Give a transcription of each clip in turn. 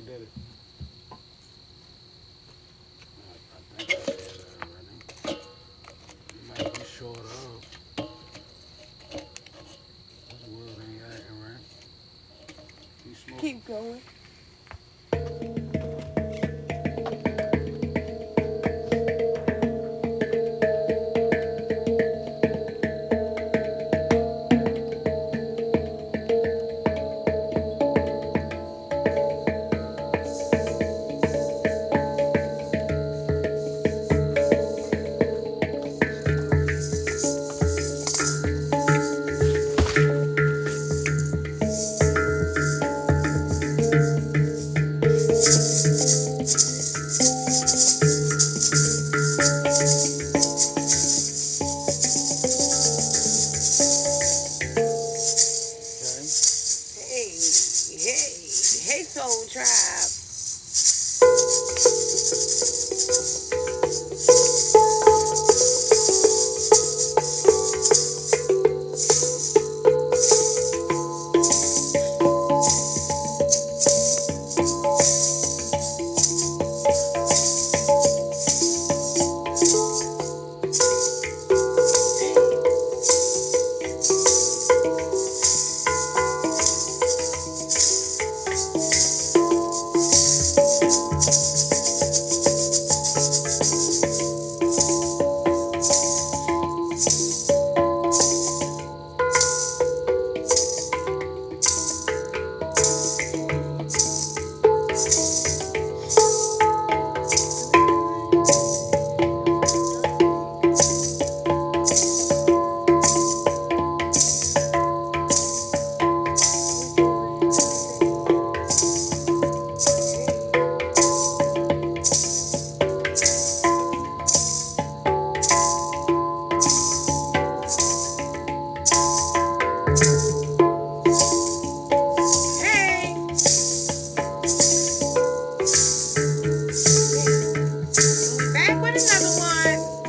did it. I think I did it already. You might be short of. This world ain't acting right. Keep smoking. Keep going. Okay. Hey, hey, Soul Tribe. Hey, we back with another one.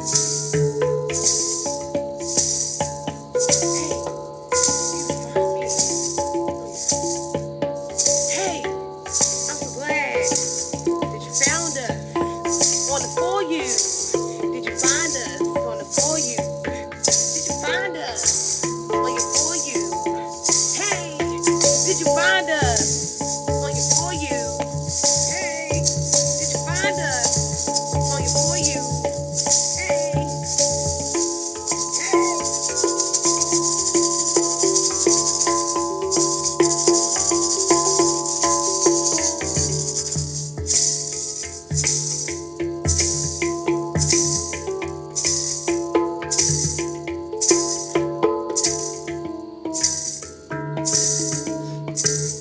Hey, I'm so glad that you found us on the For You. Did you find us on the For You? Did you find us on your For You? Hey, did you find us on your For You? Hey, did you find us on your For You? Hey, hey.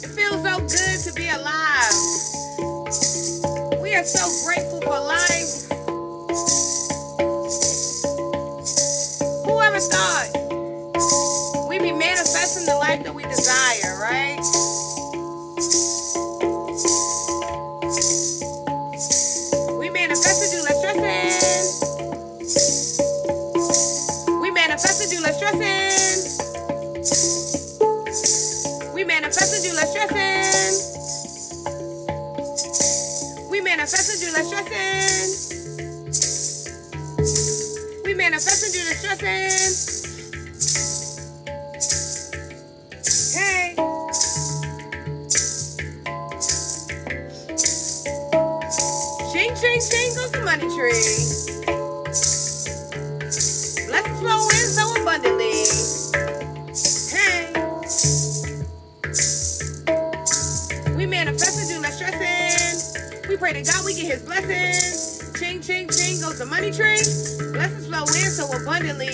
It feels so good to be alive. We are so grateful for life. Whoever thought we'd be manifesting the life that we desire, right? We manifested you, let's stress in. We manifested you, let's stress in. We manifested you, let's stress in. We manifested you, let's stress in. We manifested you, let's stress in. Hey. Ching, ching, ching goes the money tree. Blessings flow in so abundantly. Hey. We manifested you, let's stress in. We pray to God we get his blessings. Ching, ching, ching goes the money tree. Blessings flow in so abundantly.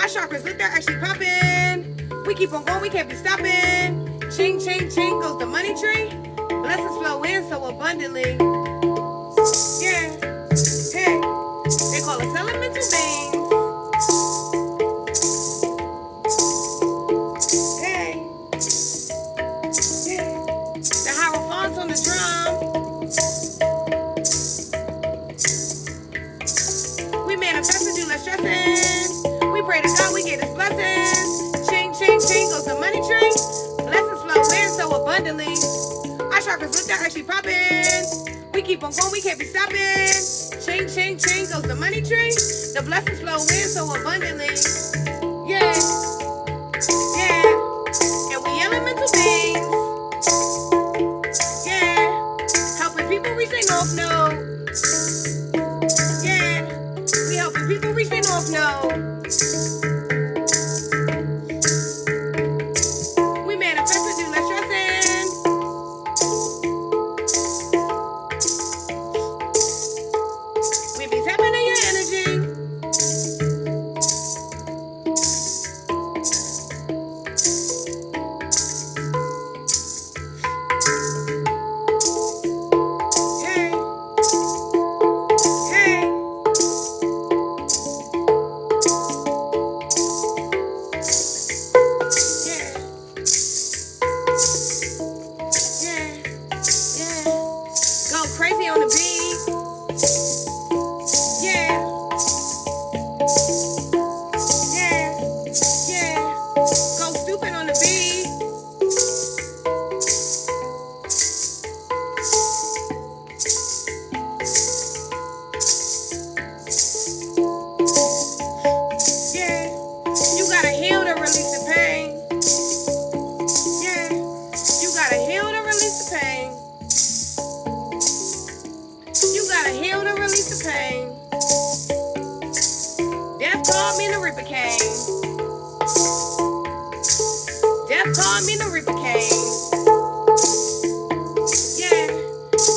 Our chakras lit, they're actually popping. We keep on going, we can't be stopping. Ching, ching, ching goes the money tree. Blessings flow in so abundantly. Yeah. Hey. They call us elemental beings. Hey. The hierophants on the drum. We manifested you, let's stress in. We pray to God we get his blessings. Ching, ching, ching goes the money tree. Blessings flow in so abundantly. Our chakras chakras look that actually popping. We keep on going, we can't be stopping. Ching, ching, ching goes the money tree. The blessings flow in so abundantly. Yeah, yeah. And we elemental beings. Yeah. Helping people reach their north node. Yeah. We helping people reach their north node. We manifesting through less stressing. We be tapping in your energy. Hey, hey. Yeah, yeah. Go crazy on the beat. Yeah, yeah, yeah. Go stupid on the beat. Yeah, you gotta heal to release the pain. Yeah, you gotta heal to release the pain. You gotta heal to release the pain. Death called me, the Reaper came. Death called me, the Reaper came. Yeah,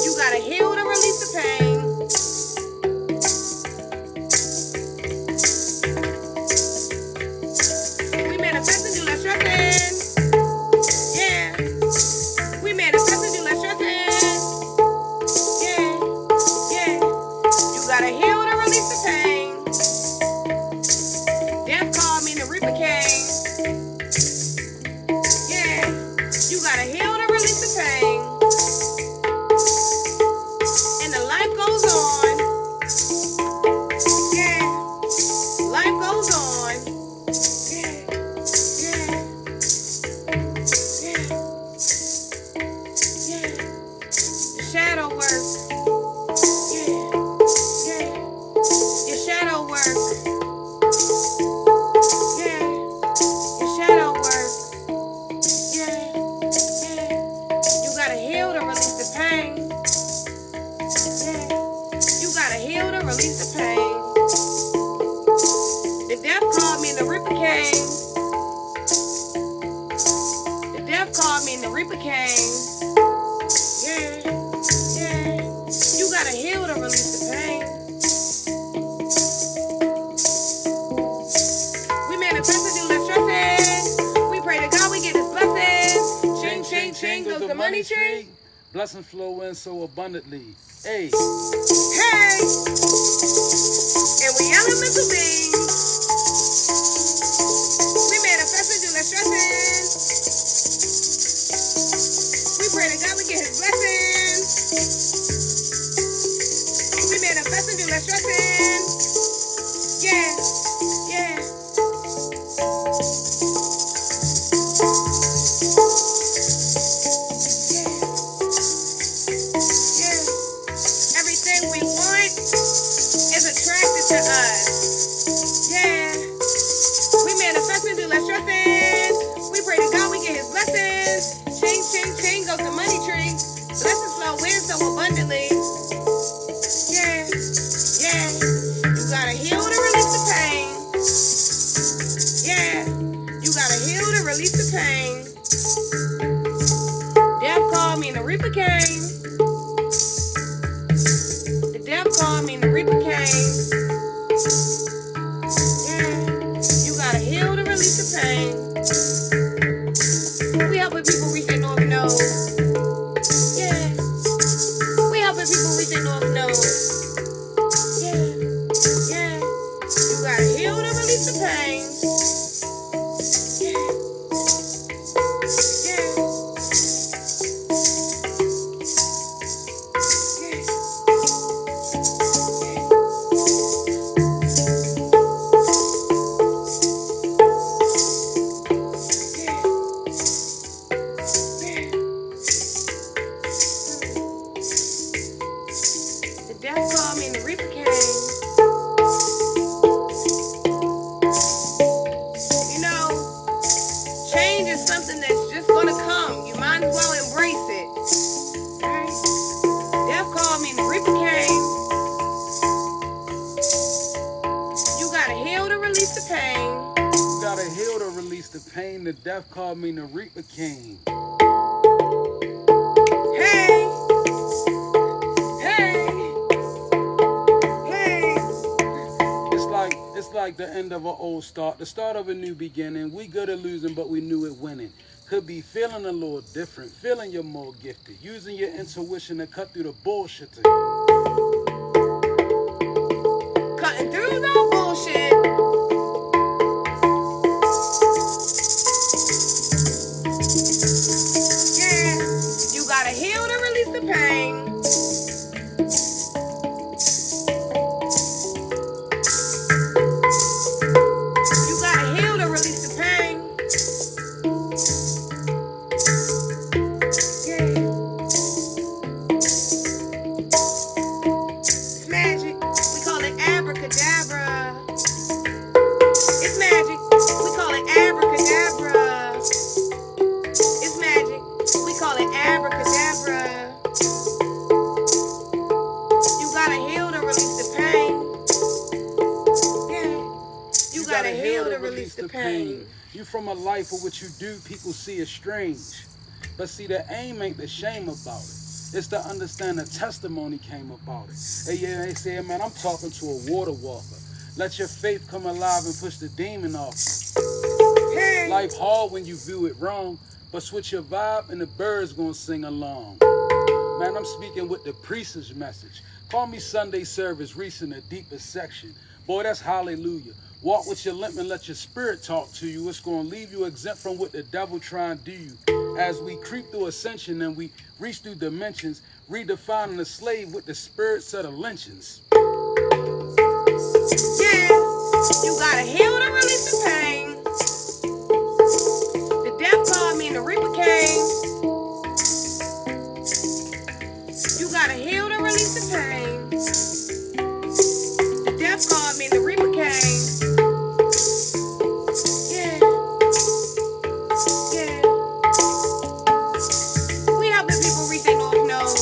you gotta heal to release the pain. We manifesting, do less stressing. Yeah, we manifesting, do less stressing. Yeah, yeah. You gotta heal to release the pain. Death called me, the Reaper came. Yeah, you gotta heal to release the pain. And the life goes on. Yeah, life goes on. Yeah, yeah, yeah, yeah. The shadow work. Yeah, yeah. Your shadow work. Yeah, your shadow work. Yeah, yeah. You gotta heal to release the pain. Yeah, you gotta heal to release the pain. The death called me and the Reaper came. The death called me and the Reaper came. Yeah, yeah. You gotta heal to release the pain. We manifesting, do less stressing. We pray to God, we get His blessings. Ching, ching, ching goes the money tree. Blessings flow in so abundantly. Hey, Hey, and we elemental beings. We manifesting, do less stressing. We pray to God, we get His blessings. We manifesting, do less stressing. Yeah, yeah. Yeah, everything we want is attracted to us. Yeah, we manifesting, do less stressing. We pray to God, we get His blessings. Ching, ching, ching goes the money tree. Blessings flow in so abundantly. Yeah, yeah. You gotta heal to release the pain. Yeah, you gotta heal to release the pain. Death called me and the Reaper came. The death called me and the Reaper came. Yeah, you gotta heal to release the pain. We helping people reach their north node. Yeah, we helping people reach their north node. Yeah, yeah. You gotta heal to release the pain. Yeah, yeah, yeah, yeah. the pain. You gotta heal to release the pain. The death called me, the reaper came. Hey, hey, hey. It's like the end of an old start, the start of a new beginning. We good at losing, but we knew it winning. Could be feeling a little different, feeling you're more gifted, using your intuition to cut through the bullshit. Cutting through the bullshit. Yeah, you gotta heal to release the pain. You gotta heal to release the pain. Yeah. It's magic. We call it abracadabra. It's magic. We call it abracadabra. It's magic. We call it abracadabra. You gotta heal to release the pain. Yeah. You gotta heal to release the pain. You from a life of what you do, people see as strange. But see, the aim ain't the shame about it. It's to understand the testimony came about it. Hey, yeah, they say, man, I'm talking to a water walker. Let your faith come alive and push the demon off. Hey. Life hard when you view it wrong, but switch your vibe and the birds gonna sing along. Man, I'm speaking with the priest's message. Call me Sunday service, reaching the deepest section. Boy, that's hallelujah. Walk with your limp and let your spirit talk to you. It's gonna leave you exempt from what the devil trying to do you. As we creep through ascension and we reach through dimensions, redefining the slave with the spirits of the lynchings. Yeah, you gotta heal to release the pain. The death called me and the reaper came. You gotta heal to release the pain. The death called me and the reaper came. Yeah, yeah. We helping people reach their North Node.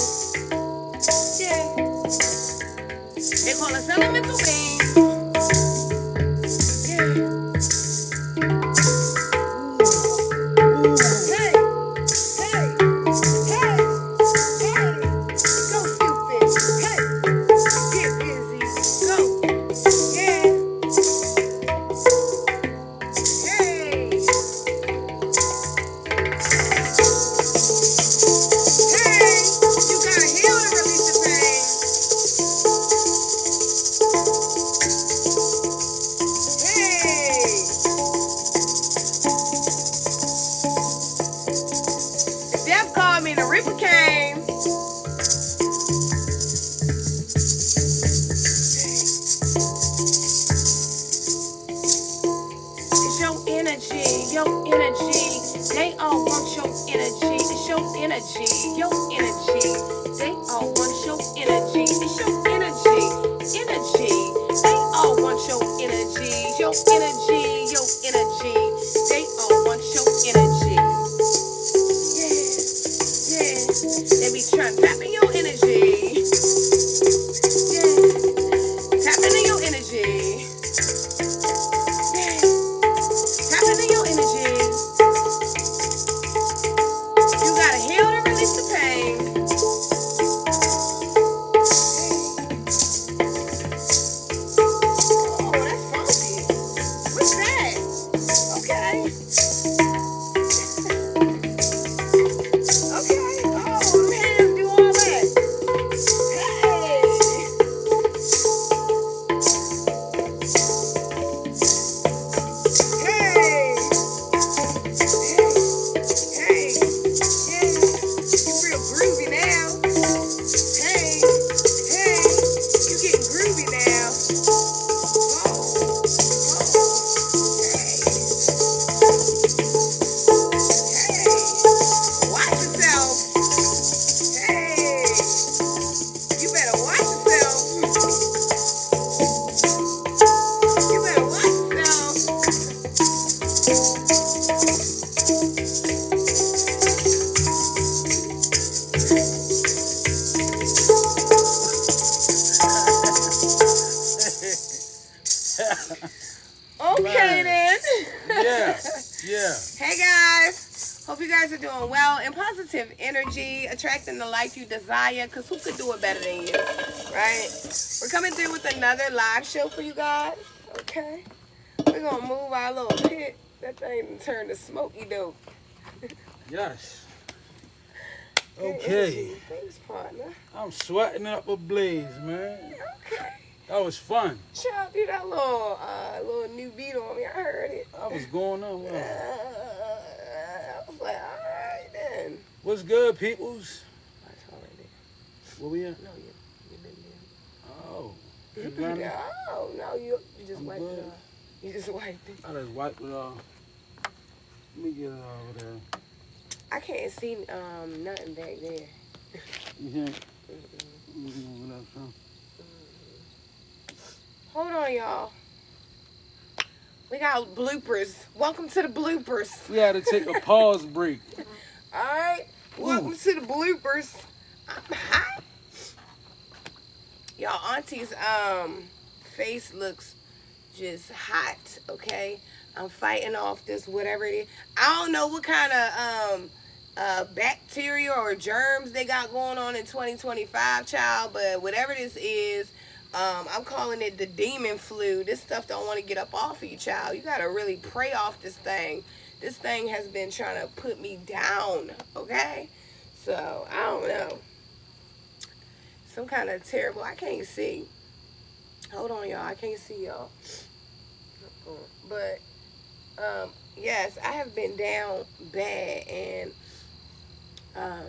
Yeah. They call us elemental beings. Yeah. Hey, hey, hey, hey. Go stupid. Hey, get busy. Go. Yeah. Hey. Hey, you gotta heal to release the pain. Hey. The death called me and the reaper came. It's your energy, your energy. They all want your energy. It's your energy, your energy. They all want your energy. It's your energy, energy. They all want your energy, your energy, your energy. They all want your energy. Yeah, yeah. They be trying to tap in your energy. Yeah, tap into your energy. Yeah, tap into your energy. You gotta heal to release the pain. Oh, that's funky. What's that? Okay then. Yeah. Yeah. Hey guys. Hope you guys are doing well. And positive energy, attracting the life you desire. Because who could do it better than you? Right? We're coming through with another live show for you guys. Okay. We're going to move our little pit. That thing turned to smoky dope. Yes. Good Okay. energy. Thanks, partner. I'm sweating up a blaze, man. Okay. That was fun. Child, do that little new beat on me. I heard it. I was going on. I was like, all right then. What's good, peoples? That's already. Where we at? No, you been Oh. there. You got it? Oh, no, you just I'm wiped good. it off. You just wiped it. I just wiped it off. Let me get it over there. I can't see nothing back there. You hear? Let me move it up some. Hold on, y'all. We got bloopers. Welcome to the bloopers. We had to take a pause break. All right. Welcome to the bloopers. I'm hot. Y'all, Auntie's face looks just hot, okay? I'm fighting off this whatever it is. I don't know what kind of bacteria or germs they got going on in 2025, child, but whatever this is, I'm calling it the demon flu. This stuff don't want to get up off of you, child. You got to really pray off this thing. This thing has been trying to put me down, okay? So, I don't know. Some kind of terrible, I can't see. Hold on, y'all. I can't see y'all. But, yes, I have been down bad. And I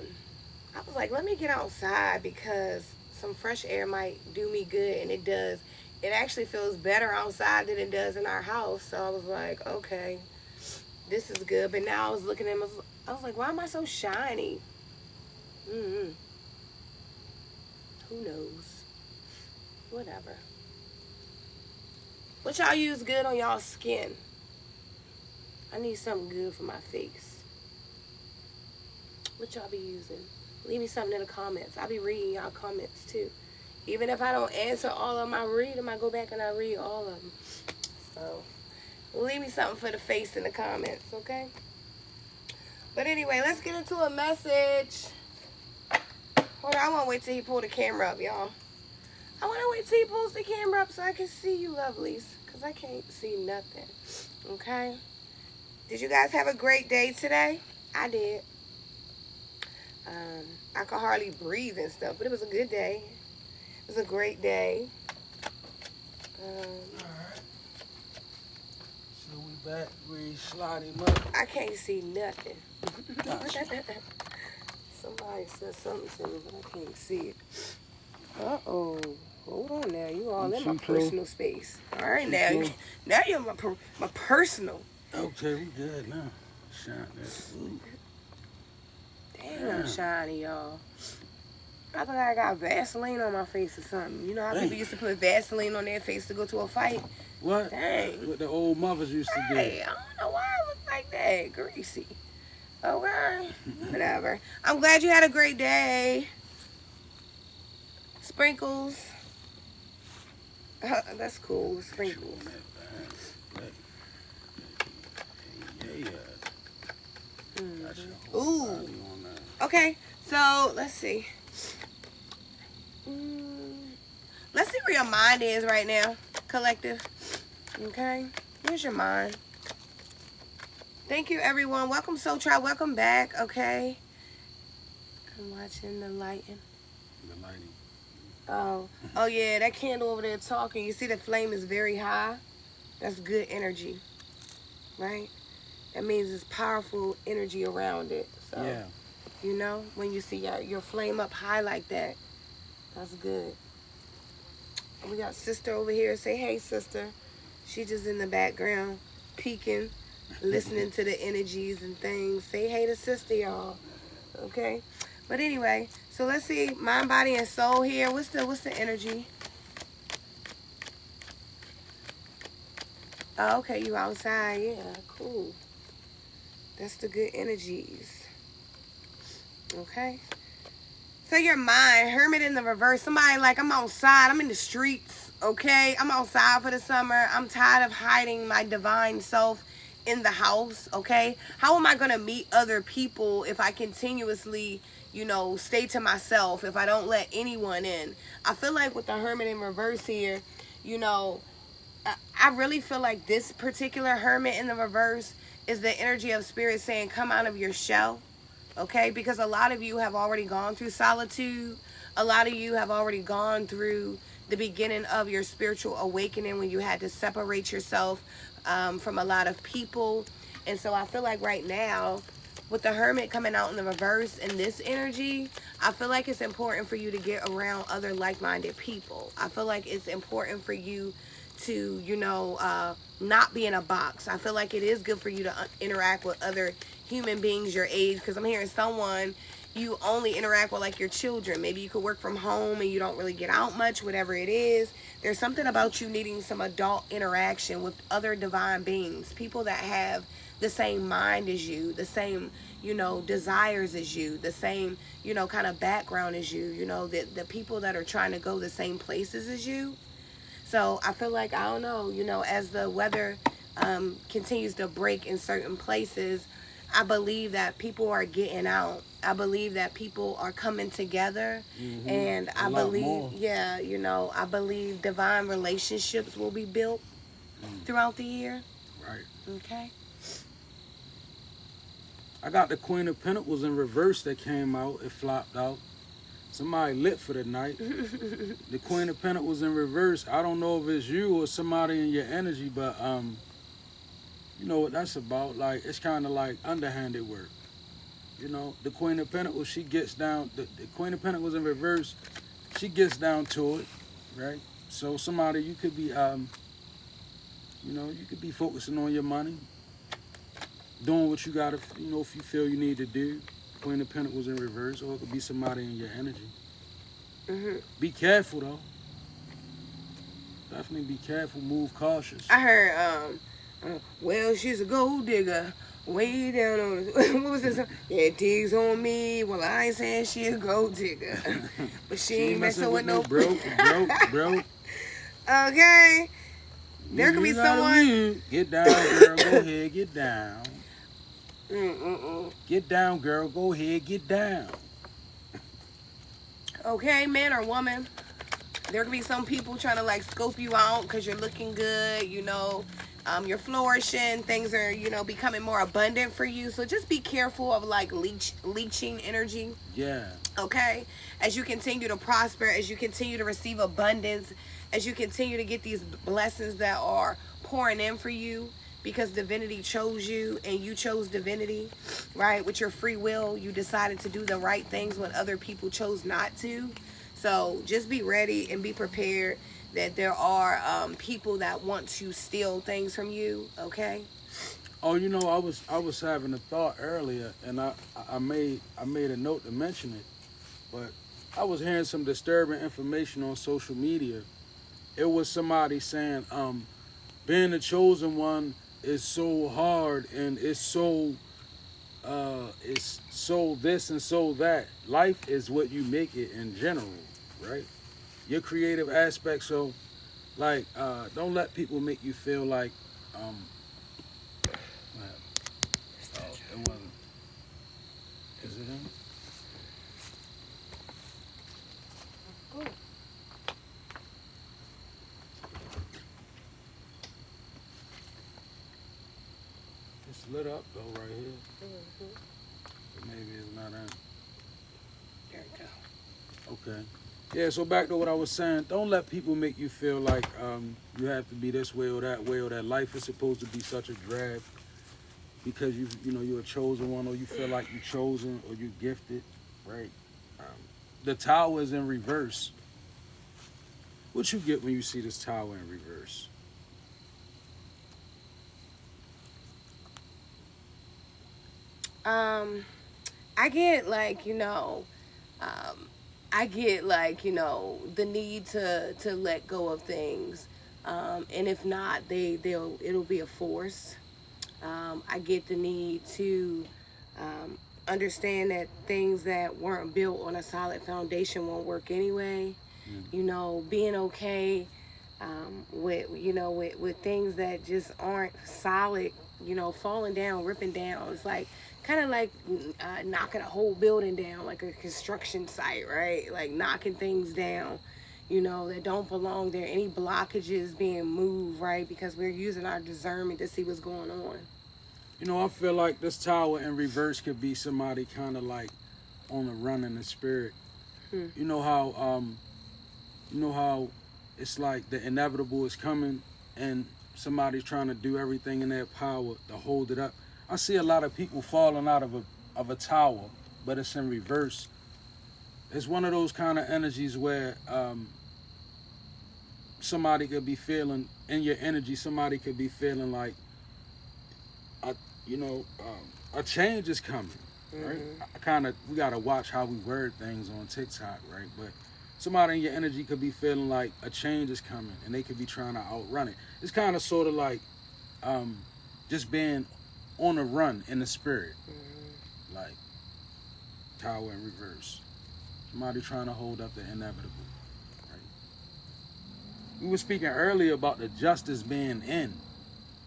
was like, let me get outside because some fresh air might do me good. And it does. It actually feels better outside than it does in our house. So I was like, okay, this is good. But now I was looking at him. I was like, why am I so shiny? Who knows? Whatever. What y'all use good on y'all skin? I need something good for my face. What y'all be using? Leave me something in the comments. I'll be reading y'all comments too. Even if I don't answer all of them, I read them. I go back and I read all of them. So, leave me something for the face in the comments, okay? But anyway, let's get into a message. Hold on, I want to wait till he pull the camera up, y'all. I want to wait till he pulls the camera up so I can see you lovelies. Because I can't see nothing. Okay? Did you guys have a great day today? I did. I could hardly breathe and stuff, but it was a good day. It was a great day. Alright. So we back. We slide him up. I can't see nothing. Gotcha. Somebody said something to me, but I can't see it. Uh-oh. Hold on now. You all in my personal space. All right, now you're my personal. Okay, we good now. Shine that. Ooh. Damn, I'm shiny, y'all. I thought I got Vaseline on my face or something. You know how people used to put Vaseline on their face to go to a fight? What? Dang. What the old mothers used to do. Hey, I don't know why I look like that. Greasy. Okay. Whatever. I'm glad you had a great day. Sprinkles. That's cool. Sprinkles. Ooh. Okay. So let's see. Let's see where your mind is right now, collective. Okay. Where's your mind? Thank you, everyone. Welcome, Soul Tribe. Welcome back. Okay. I'm watching the lighting. The lighting. Oh yeah, that candle over there talking. You see the flame is very high. That's good energy, right? That means it's powerful energy around it. So, yeah. You know, when you see your flame up high like that, that's good. And we got sister over here. Say hey, sister. She just in the background, peeking, listening to the energies and things. Say hey to sister, y'all. Okay. But anyway, so let's see, mind, body, and soul here. What's the energy? Oh, okay, you outside. Yeah, cool. That's the good energies. Okay. So your mind, hermit in the reverse. Somebody like, I'm outside. I'm in the streets. Okay, I'm outside for the summer. I'm tired of hiding my divine self in the house. Okay, how am I gonna meet other people if I continuously, stay to myself, if I don't let anyone in? I feel like with the Hermit in reverse here, you know, I really feel like this particular Hermit in the reverse is the energy of spirit saying, come out of your shell. Okay, because a lot of you have already gone through solitude. A lot of you have already gone through the beginning of your spiritual awakening when you had to separate yourself from a lot of people. And so I feel like right now, with the Hermit coming out in the reverse in this energy, I feel like it's important for you to get around other like-minded people. I feel like it's important for you to, not be in a box. I feel like it is good for you to interact with other human beings your age, because I'm hearing someone you only interact with, like your children. Maybe you could work from home and you don't really get out much, whatever it is. There's something about you needing some adult interaction with other divine beings, people that have the same mind as you, the same, desires as you, the same, kind of background as you, the people that are trying to go the same places as you. So I feel like, I don't know, as the weather continues to break in certain places, I believe that people are getting out. I believe that people are coming together. And I believe, more. yeah, I believe divine relationships will be built throughout the year. Right. Okay. I got the Queen of Pentacles in reverse that came out. It flopped out. Somebody lit for the night. The Queen of Pentacles in reverse. I don't know if it's you or somebody in your energy, but you know what that's about. Like, it's kind of like underhanded work. The Queen of Pentacles, she gets down. The Queen of Pentacles in reverse, she gets down to it, right? So somebody, you could be, you could be focusing on your money, doing what you gotta, if you feel you need to do. Queen of Pentacles in reverse, or it could be somebody in your energy. Be careful though. Definitely be careful. Move cautious. I heard, well, she's a gold digger. Way down on what was this? Yeah, digs on me. Well, I ain't saying she a gold digger, but she ain't messing with no broke. Okay, there could be someone. Get down, girl. Go ahead, get down. Get down, girl. Go ahead, get down. Okay, man or woman. There could be some people trying to like scope you out because you're looking good. You're flourishing. Things are, becoming more abundant for you. So just be careful of like leeching energy. Yeah. Okay? As you continue to prosper, as you continue to receive abundance, as you continue to get these blessings that are pouring in for you, because divinity chose you and you chose divinity, right? With your free will, you decided to do the right things when other people chose not to. So just be ready and be prepared that there are people that want to steal things from you, okay? Oh, I was having a thought earlier, and I made a note to mention it, but I was hearing some disturbing information on social media. It was somebody saying, being the chosen one is so hard, and it's so this and so that. Life is what you make it in general, right? Your creative aspect. So, like, don't let people make you feel like, oh, it wasn't. Is it him? It's lit up though right here. But maybe it's not in. There we go. Okay. Yeah, so back to what I was saying, don't let people make you feel like you have to be this way, or that life is supposed to be such a drag because you're a chosen one, or you feel like you're chosen, or you're gifted, right? The tower is in reverse. What you get when you see this tower in reverse? I get like, I get like, the need to let go of things. And if not, it'll be a force. I get the need to understand that things that weren't built on a solid foundation won't work anyway. Being okay with things that just aren't solid, falling down, ripping down. It's like kind of like knocking a whole building down, like a construction site, right? Like knocking things down, that don't belong there. Any blockages being moved, right? Because we're using our discernment to see what's going on. I feel like this tower in reverse could be somebody kind of like on the run in the spirit. You know how it's like the inevitable is coming and somebody's trying to do everything in their power to hold it up. I see a lot of people falling out of a tower, but it's in reverse. It's one of those kind of energies where somebody could be feeling, in your energy, somebody could be feeling like a change is coming, right? We gotta watch how we word things on TikTok, right? But somebody in your energy could be feeling like a change is coming, and they could be trying to outrun it. It's kind of sort of like just being on a run in the spirit, like tower in reverse. Somebody trying to hold up the inevitable, right? We were speaking earlier about the justice being in.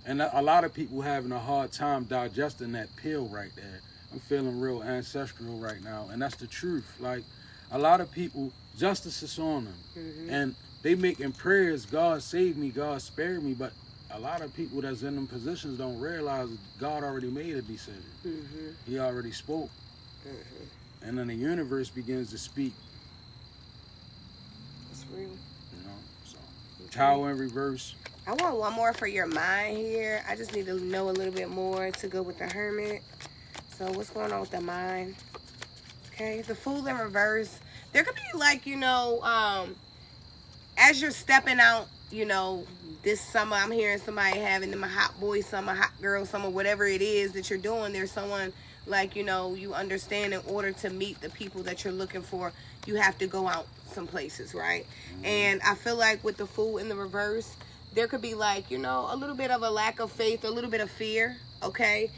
And a lot of people having a hard time digesting that pill right there. I'm feeling real ancestral right now. And that's the truth. Like, a lot of people, justice is on them. And they making prayers, God save me, God spare me. But a lot of people that's in them positions don't realize God already made a decision. He already spoke. And then the universe begins to speak. It's real. So tower in reverse. I want one more for your mind here. I just need to know a little bit more to go with the Hermit. So what's going on with the mind? Okay, the Fool in reverse. There could be like, as you're stepping out, this summer, I'm hearing somebody having them a hot boy summer, hot girl summer, whatever it is that you're doing. There's someone like, you understand in order to meet the people that you're looking for, you have to go out some places, right? And I feel like with the Fool in the reverse, there could be like, a little bit of a lack of faith, a little bit of fear, okay?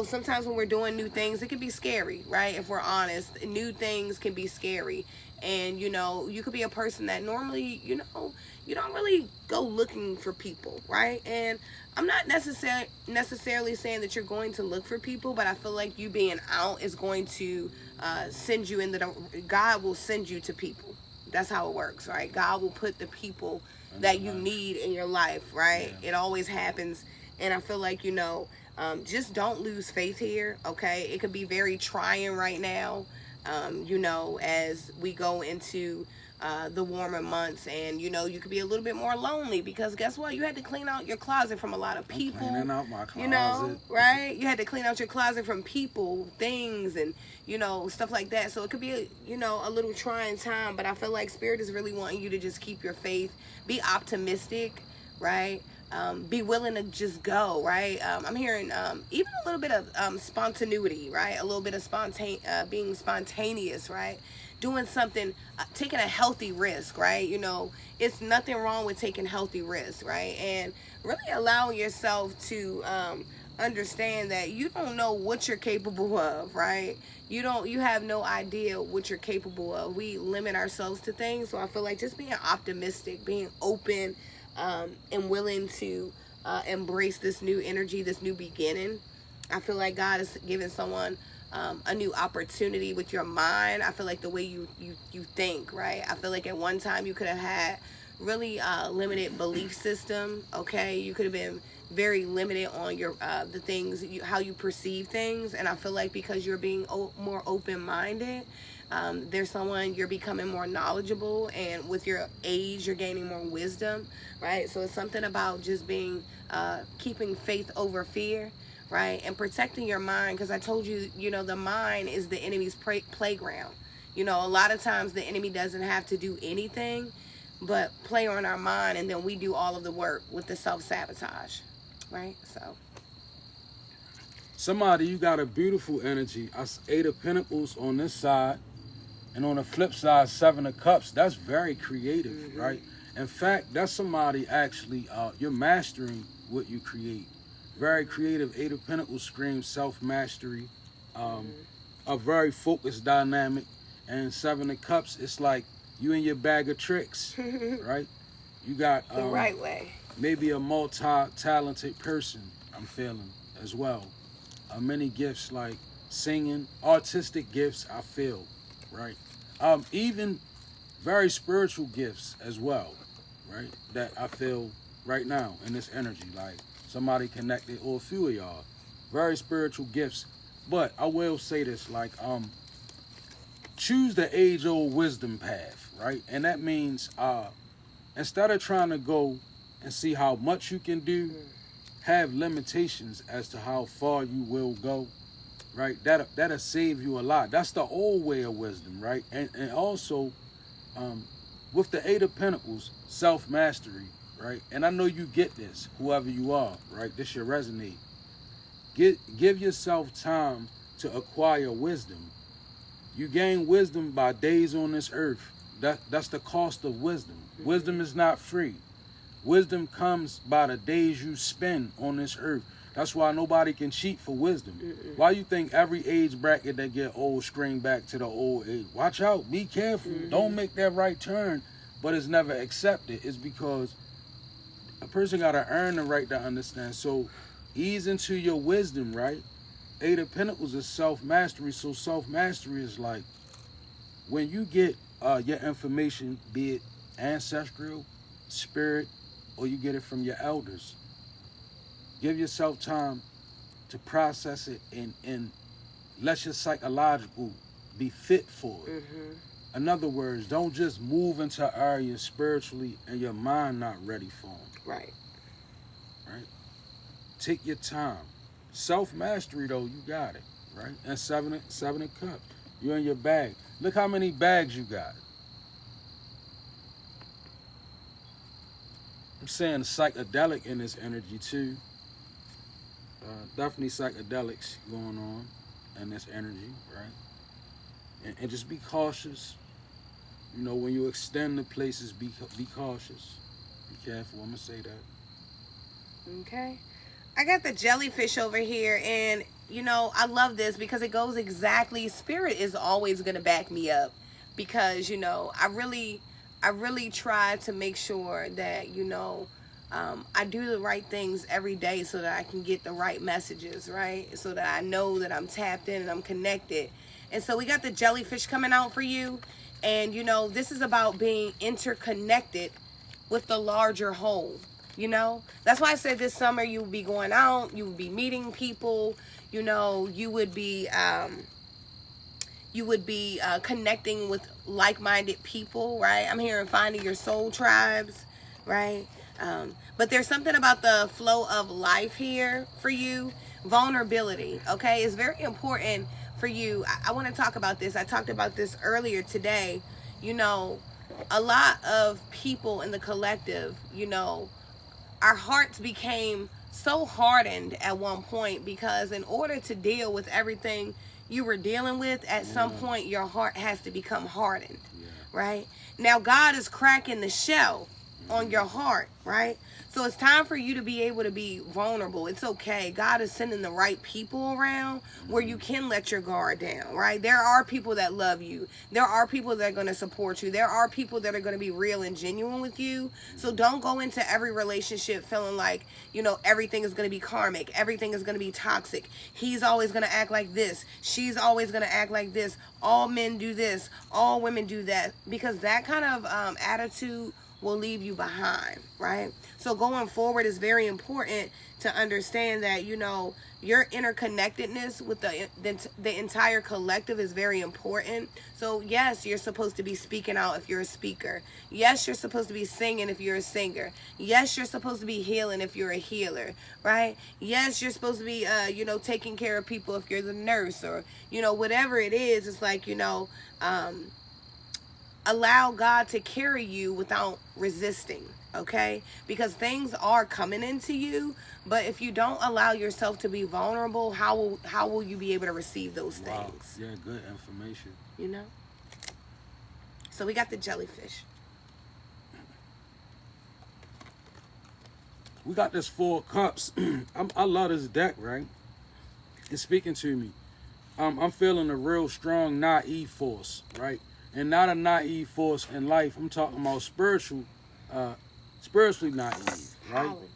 Sometimes when we're doing new things, it can be scary, right? If we're honest, new things can be scary. And, you could be a person that normally, you don't really go looking for people, right? And I'm not necessarily saying that you're going to look for people, but I feel like you being out is going to send you God will send you to people. That's how it works, right? God will put the people that you need in your life, right? It always happens. And I feel like, just don't lose faith here, okay? It could be very trying right now, as we go into the warmer months, and you could be a little bit more lonely because guess what? You had to clean out your closet from a lot of people. I'm cleaning out my closet. Right? You had to clean out your closet from people, things, and stuff like that. So it could be a little trying time, but I feel like Spirit is really wanting you to just keep your faith, be optimistic, right? Be willing to just go, right? I'm hearing even a little bit of spontaneity, right? A little bit of being spontaneous, right? Doing something, taking a healthy risk, right? It's nothing wrong with taking healthy risks, right? And really allowing yourself to understand that you don't know what you're capable of, right? You have no idea what you're capable of. We limit ourselves to things. So I feel like just being optimistic, being open, and willing to embrace this new energy, this new beginning. I feel like God is giving someone a new opportunity with your mind. I feel like the way you think, right? I feel like at one time you could have had really limited belief system, okay? You could have been very limited on your the things, how you perceive things. And I feel like because you're being more open-minded, there's someone, you're becoming more knowledgeable, and with your age you're gaining more wisdom, right? So it's something about just being keeping faith over fear, right? And protecting your mind, because I told you, the mind is the enemy's playground. A lot of times the enemy doesn't have to do anything but play on our mind, and then we do all of the work with the self-sabotage, right? So somebody, you got a beautiful energy. Eight of Pentacles on this side, and on the flip side, Seven of Cups. That's very creative, right? In fact, that's somebody actually, you're mastering what you create. Very creative. Eight of Pentacles screams self-mastery, a very focused dynamic. And Seven of Cups, it's like you in your bag of tricks, right? You got The right way. maybe a multi-talented person, I'm feeling as well. Many gifts like singing, artistic gifts, I feel, right? Even very spiritual gifts as well, right? That I feel right now in this energy, like somebody connected or a few of y'all, very spiritual gifts. But I will say this, like, choose the age-old wisdom path, right? And that means instead of trying to go and see how much you can do, have limitations as to how far you will go, right? That'll save you a lot. That's the old way of wisdom, right? And also, with the Eight of Pentacles, self-mastery, right? And I know you get this, whoever you are, right? This should resonate. Give yourself time to acquire wisdom. You gain wisdom by days on this earth. That's the cost of wisdom. Wisdom is not free. Wisdom comes by the days you spend on this earth. That's why nobody can cheat for wisdom. Why you think every age bracket that get old scream back to the old age? Watch out, be careful, don't make that right turn, but it's never accepted. It's because a person gotta earn the right to understand. So ease into your wisdom, right? Eight of Pentacles is self-mastery. So self-mastery is like when you get your information, be it ancestral, spirit, or you get it from your elders. Give yourself time to process it and let your psychological be fit for it. In other words, don't just move into areas spiritually and your mind not ready for them. Right. Right? Take your time. Self-mastery, though, you got it, right? And seven of cups. You're in your bag. Look how many bags you got. I'm saying psychedelic in this energy, too. Definitely psychedelics going on in this energy, right? And just be cautious. You know, when you extend the places, be cautious. Be careful. I'm going to say that. Okay. I got the jellyfish over here, and you know, I love this because it goes exactly, spirit is always going to back me up, because you know, I really try to make sure that, you know, I do the right things every day so that I can get the right messages, right? So that I know that I'm tapped in and I'm connected. And so we got the jellyfish coming out for you, and you know, this is about being interconnected with the larger whole. You know, that's why I said this summer you would be going out, you would be meeting people, you know, you would be connecting with like-minded people, right? I'm hearing finding your soul tribes, right? But there's something about the flow of life here for you. Vulnerability, okay? It's very important for you. I want to talk about this. I talked about this earlier today. You know, a lot of people in the collective, you know, our hearts became so hardened at one point because in order to deal with everything you were dealing with, at some point your heart has to become hardened, right? Now God is cracking the shell on your heart, right? So it's time for you to be able to be vulnerable. It's okay. God is sending the right people around where you can let your guard down, right? There are people that love you. There are people that are going to support you. There are people that are going to be real and genuine with you. So don't go into every relationship feeling like, you know, everything is going to be karmic. Everything is going to be toxic. He's always going to act like this. She's always going to act like this. All men do this. All women do that. Because that kind of attitude will leave you behind, right? So going forward is very important to understand that, you know, your interconnectedness with the entire collective is very important. So yes, you're supposed to be speaking out if you're a speaker. Yes, you're supposed to be singing if you're a singer. Yes, you're supposed to be healing if you're a healer, right? Yes, you're supposed to be, you know, taking care of people if you're the nurse, or, you know, whatever it is. It's like, you know, allow God to carry you without resisting, okay? Because things are coming into you, but if you don't allow yourself to be vulnerable, how will you be able to receive those things? Yeah, good information. You know? So we got the jellyfish. We got this Four of Cups. I love this deck, right? It's speaking to me. I'm feeling a real strong naive force, right? And not a naive force in life. I'm talking about spiritual spiritually naive, right? Holland.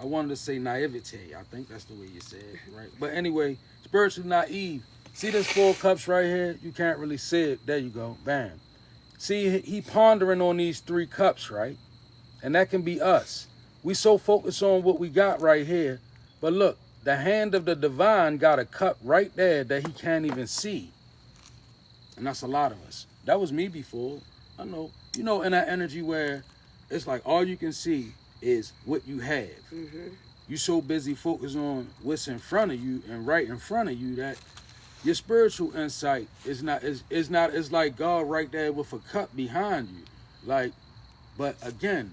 I wanted to say naivete. I think that's the way you say it, right? But anyway, spiritually naive. See this 4 cups right here? You can't really see it. There you go. Bam. See, he pondering on these 3 cups, right? And that can be us. We so focused on what we got right here. But look, the hand of the divine got a cup right there that he can't even see. And that's a lot of us. That was me before. I know. You know, in that energy where it's like all you can see is what you have. Mm-hmm. You so busy focused on what's in front of you and right in front of you that your spiritual insight is not. It's like God right there with a cup behind you. Like, but again,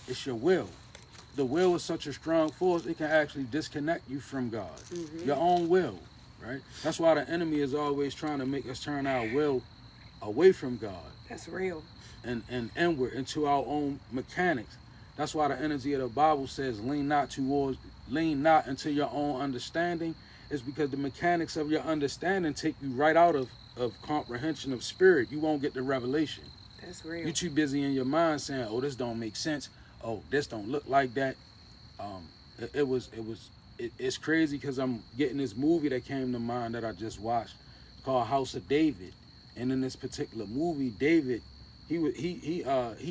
it's your will. The will is such a strong force, it can actually disconnect you from God. Mm-hmm. Your own will, right? That's why the enemy is always trying to make us turn our will away from God. That's real. And inward into our own mechanics. That's why the energy of the Bible says, lean not into your own understanding. It's because the mechanics of your understanding take you right out of comprehension of spirit. You won't get the revelation. That's real. You're too busy in your mind saying, oh, this don't make sense. Oh, this don't look like that. It's crazy because I'm getting this movie that came to mind that I just watched called House of David. And in this particular movie, David, he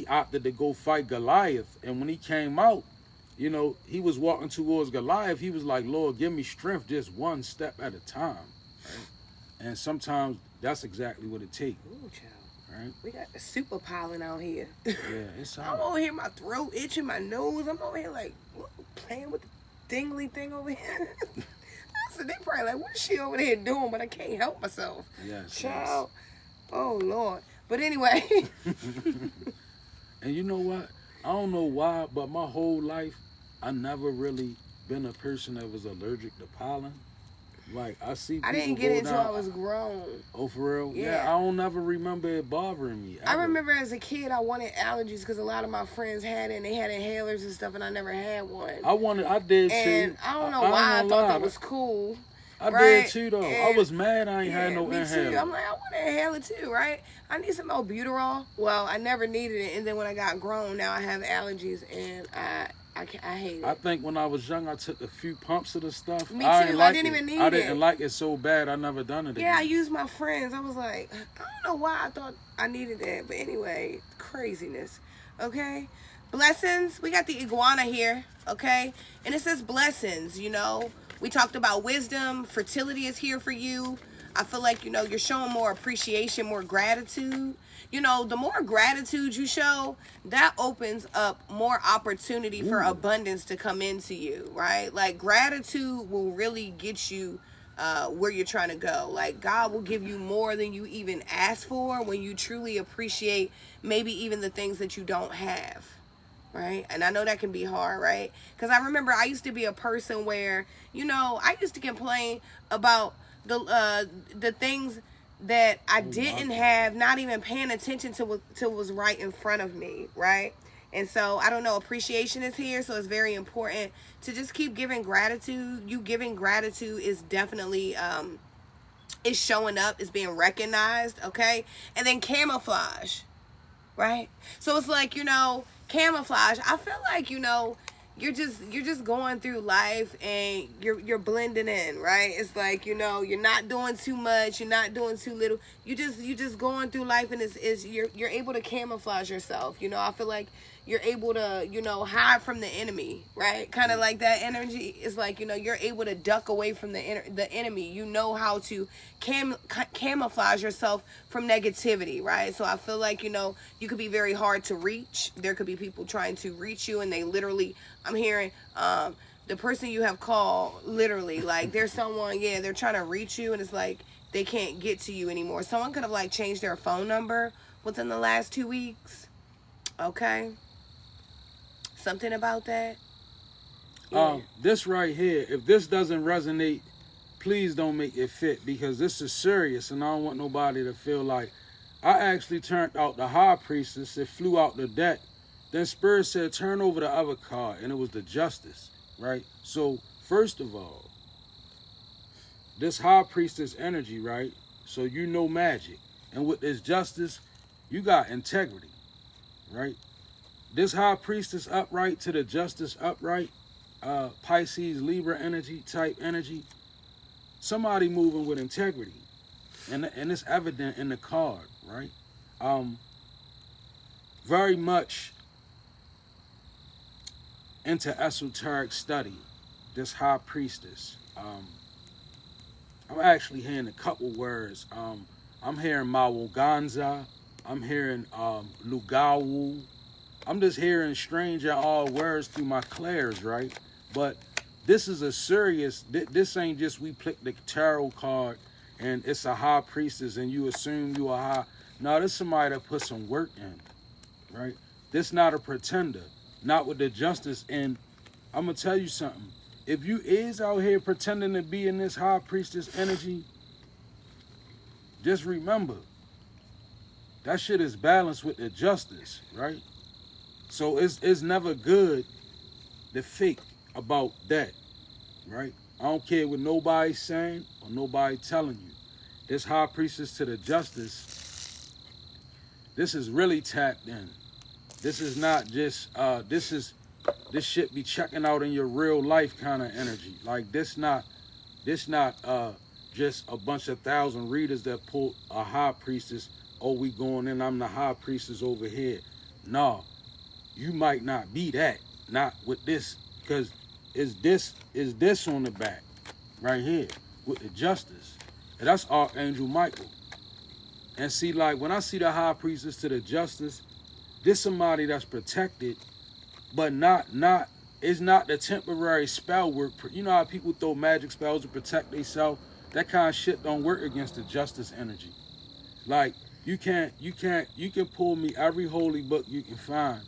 opted to go fight Goliath. And when he came out, you know, he was walking towards Goliath. He was like, Lord, give me strength just one step at a time. Right? And sometimes that's exactly what it takes. Ooh, child. Right? We got the super pollen out here. Yeah, it's I'm over here, my throat itching, my nose. I'm over here like playing with the dingly thing over here. So they probably like, what is she over there doing? But I can't help myself. Yes, Child. Yes. Oh, Lord. But anyway. And you know what? I don't know why, but my whole life, I never really been a person that was allergic to pollen. Like, I see people I didn't get it until down. I was grown. Oh, for real? Yeah. I don't ever remember it bothering me. Ever. I remember as a kid, I wanted allergies because a lot of my friends had it and they had inhalers and stuff, and I never had one. I did too. And I don't know why I thought that was cool. I right? did too, though. And I was mad I ain't had no me inhaler. Too. I'm like, I want to inhale it too, right? I need some albuterol. Well, I never needed it, and then when I got grown, now I have allergies, and I hate it. I think when I was young, I took a few pumps of the stuff. Me too. I didn't even need it. I didn't like it so bad, I never done it again. Yeah, I used my friends. I was like, I don't know why I thought I needed that. But anyway, craziness. Okay? Blessings. We got the iguana here. Okay? And it says blessings, you know. We talked about wisdom. Fertility is here for you. I feel like, you know, you're showing more appreciation, more gratitude. You know, the more gratitude you show, that opens up more opportunity for abundance to come into you, right? Like, gratitude will really get you where you're trying to go. Like, God will give you more than you even ask for when you truly appreciate maybe even the things that you don't have, right? And I know that can be hard, right? Because I remember I used to be a person where, you know, I used to complain about the things that I didn't have, not even paying attention to what was right in front of me, right? And so, I don't know, appreciation is here, so it's very important to just keep giving gratitude. You giving gratitude is definitely, is showing up, is being recognized, okay? And then camouflage, right? So, it's like, you know, camouflage. I feel like, you know, you're just going through life and you're blending in, right? It's like, you know, you're not doing too much, you're not doing too little. You just going through life, and you're able to camouflage yourself. You know, I feel like you're able to, you know, hide from the enemy, right? Kind of like that energy. It's like, you know, you're able to duck away from the enemy. You know how to camouflage yourself from negativity, right? So I feel like, you know, you could be very hard to reach. There could be people trying to reach you, and they literally, I'm hearing the person you have called, literally, like, there's someone, yeah, they're trying to reach you, and it's like they can't get to you anymore. Someone could have, like, changed their phone number within the last 2 weeks. Okay? Something about that? Yeah. This right here, if this doesn't resonate, please don't make it fit, because this is serious, and I don't want nobody to feel like I actually turned out the high priestess. It flew out the deck. Then Spirit said, turn over the other card, and it was the justice, right? So, first of all, this high priestess energy, right? So you know magic. And with this justice, you got integrity, right? This high priestess upright to the justice upright, Pisces, Libra energy, type energy. Somebody moving with integrity. And it's evident in the card, right? Very much into esoteric study, this high priestess. I'm actually hearing a couple words. I'm hearing Mawoganza. I'm hearing Lugawu. I'm just hearing strange and odd words through my clairs, right? But this is a serious, this ain't just we pick the tarot card and it's a high priestess and you assume you are high. No, this is somebody that put some work in, right? This not a pretender, not with the justice. And I'm going to tell you something. If you is out here pretending to be in this high priestess energy, just remember, that shit is balanced with the justice, right? So it's never good to fake about that, right? I don't care what nobody's saying or nobody telling you. This high priestess to the justice, this is really tapped in. This is not just, this shit be checking out in your real life kind of energy. Like this not just a bunch of 1,000 readers that pull a high priestess. Oh, we going in, I'm the high priestess over here. No, you might not be that, not with this, because is this on the back right here with the justice. And that's Archangel Michael. And see, like when I see the high priestess to the justice, this somebody that's protected, but it's not the temporary spell work. You know how people throw magic spells to protect themselves? That kind of shit don't work against the justice energy. Like you can pull me every holy book you can find,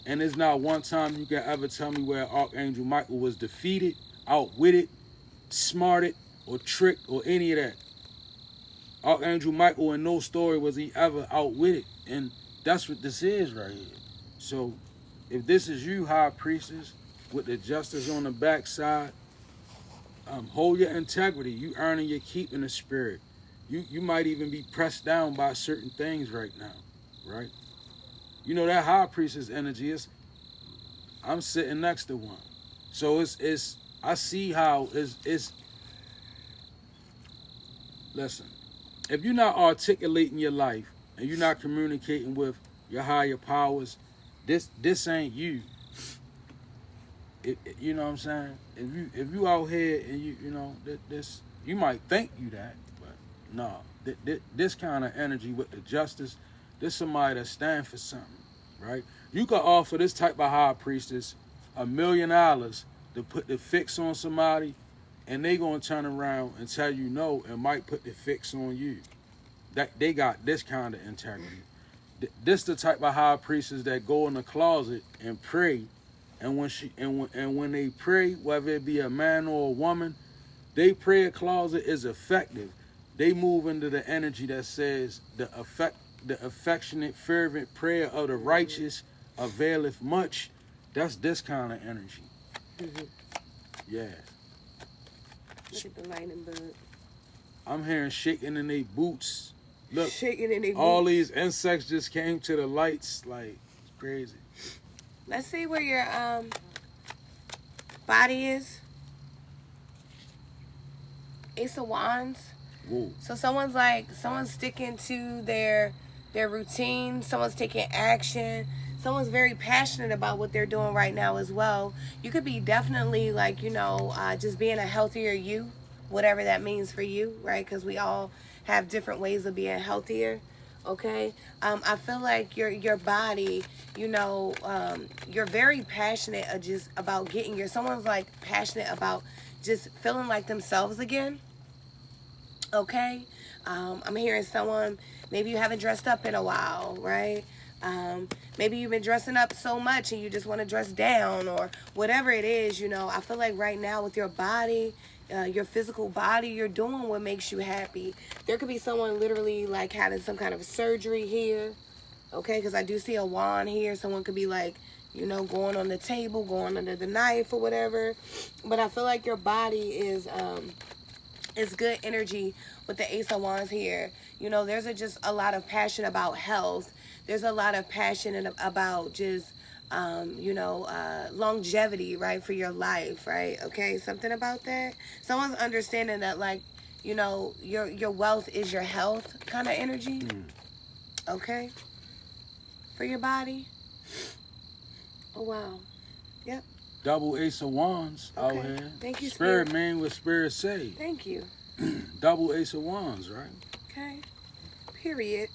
and there's not one time you can ever tell me where Archangel Michael was defeated, outwitted, smarted, or tricked, or any of that. Archangel Michael in no story was he ever outwitted, and that's what this is right here. So if this is you, high priestess, with the justice on the backside, hold your integrity. You earning your keep in the spirit. You might even be pressed down by certain things right now, right? You know that high priestess energy is, I'm sitting next to one. So it's I see how it's listen, if you're not articulating your life and you're not communicating with your higher powers, this ain't you. You know what I'm saying? If you out here and you know this, you might think you that, but no. This kind of energy with the justice, this somebody that stand for something, right? You could offer this type of high priestess $1 million to put the fix on somebody, and they gonna turn around and tell you no, and might put the fix on you. That they got this kind of integrity. This the type of high priestess that go in the closet and pray, and when they pray, whether it be a man or a woman, their prayer closet is effective. They move into the energy that says the affectionate, fervent prayer of the righteous availeth much. That's this kind of energy. Mm-hmm. Yeah. Look at the lightning bug. I'm hearing shaking in their boots. Look, shaking in their boots. All these insects just came to the lights. Like, it's crazy. Let's see where your body is. Ace of Wands. Whoa. So someone's sticking to their routine. Someone's taking action. Someone's very passionate about what they're doing right now as well. You could be definitely like, just being a healthier you, whatever that means for you, right? Because we all have different ways of being healthier. Okay, I feel like your body, you're very passionate about getting someone's like passionate about just feeling like themselves again. Okay, I'm hearing someone, maybe you haven't dressed up in a while, right? Maybe you've been dressing up so much and you just want to dress down or whatever it is, I feel like right now with your body, your physical body, you're doing what makes you happy. There could be someone literally like having some kind of surgery here, okay? Because I do see a wand here. Someone could be like, going on the table, going under the knife or whatever. But I feel like your body is good energy with the Ace of Wands here. There's just a lot of passion about health. There's a lot of passion about just longevity, right, for your life, right? Okay, something about that. Someone's understanding that, like, your wealth is your health kind of energy. Okay, for your body. Oh wow, yep. Double Ace of Wands out Okay. here. Thank you, Spirit Spirit. man with Spirit say. Thank you. Double Ace of Wands, right? Okay. Period.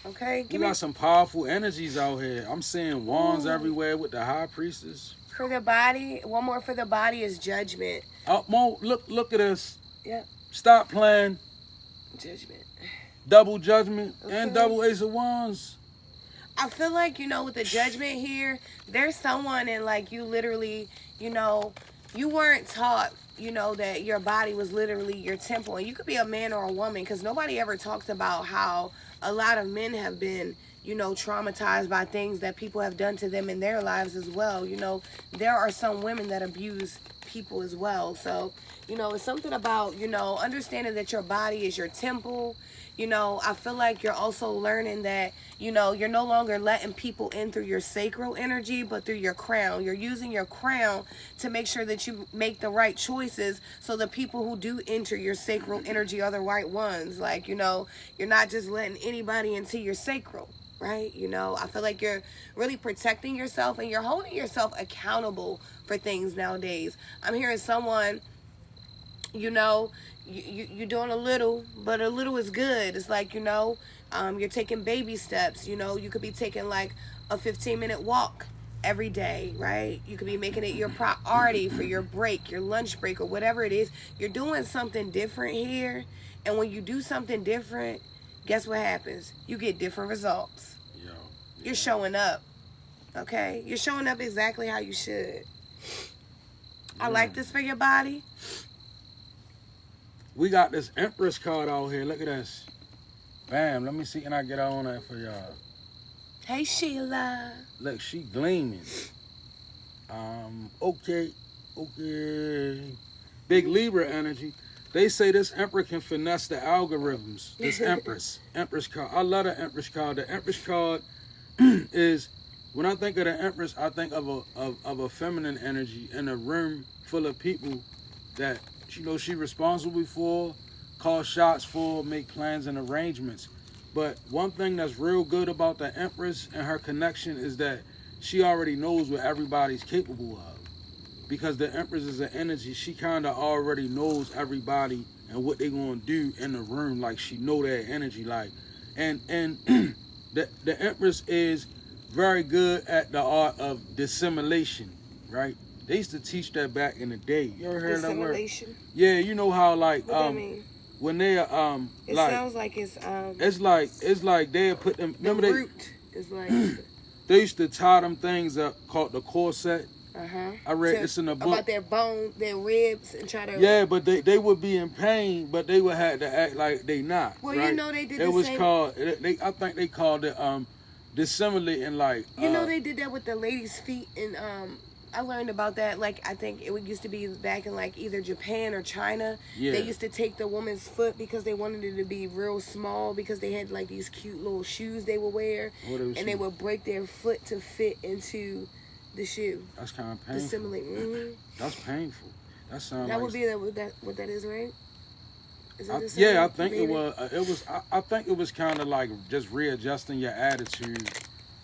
Okay. We got some powerful energies out here. I'm seeing wands Ooh. everywhere with the High Priestess. For the body. One more for the body is judgment. Mo, look at us. Yep. Stop playing. Judgment. Double Judgment Okay. and Double Ace of Wands. I feel like, with the judgment here, there's someone, and like you literally, you weren't taught, that your body was literally your temple. And you could be a man or a woman, because nobody ever talks about how a lot of men have been, traumatized by things that people have done to them in their lives as well. There are some women that abuse people as well. So, it's something about, understanding that your body is your temple. I feel like you're also learning that, you're no longer letting people in through your sacral energy, but through your crown. You're using your crown to make sure that you make the right choices, so the people who do enter your sacral energy are the right ones. Like, you're not just letting anybody into your sacral, right? I feel like you're really protecting yourself, and you're holding yourself accountable for things nowadays. I'm hearing someone, you're doing a little, but a little is good. It's like, you're taking baby steps. You could be taking like a 15-minute walk every day, right? You could be making it your priority for your break, your lunch break, or whatever it is. You're doing something different here. And when you do something different, guess what happens? You get different results. Yo. You're showing up. Okay? You're showing up exactly how you should. I like this for your body. We got this Empress card out here. Look at this. Bam. Let me see. Can I get on that for y'all? Hey, Sheila. Look, she gleaming. Okay. Big Libra energy. They say this Emperor can finesse the algorithms. This Empress card. I love the Empress card. The Empress card is, when I think of the Empress, I think of a feminine energy in a room full of people that she responsible for, call shots for, make plans and arrangements. But one thing that's real good about the Empress and her connection is that she already knows what everybody's capable of. Because the Empress is an energy, she kind of already knows everybody and what they're going to do in the room. Like, she know their energy. Like, and the Empress is very good at the art of dissimulation, right? They used to teach that back in the day. You ever heard that word? Dissimulation? Yeah, you know how like What that mean? when they It like sounds like it's it's like they put them. the Remember root is like they used to tie them things up called the corset. I read this in the book about their bone, their ribs, and try to. Yeah, but they would be in pain, but they would have to act like they not. Well, right? they did. It the was same. called. I think they called it dissimulating. Like They did that with the ladies' feet, and I learned about that. Like, I think it used to be back in like either Japan or China. Yeah. They used to take the woman's foot because they wanted it to be real small, because they had like these cute little shoes they would wear, and they would break their foot to fit into the shoe. That's kind of painful. Dissimulate. Mm-hmm. That's painful. That sounds. That like would be what that is, right? Is that the same? yeah, I think it was. I think it was kind of like just readjusting your attitude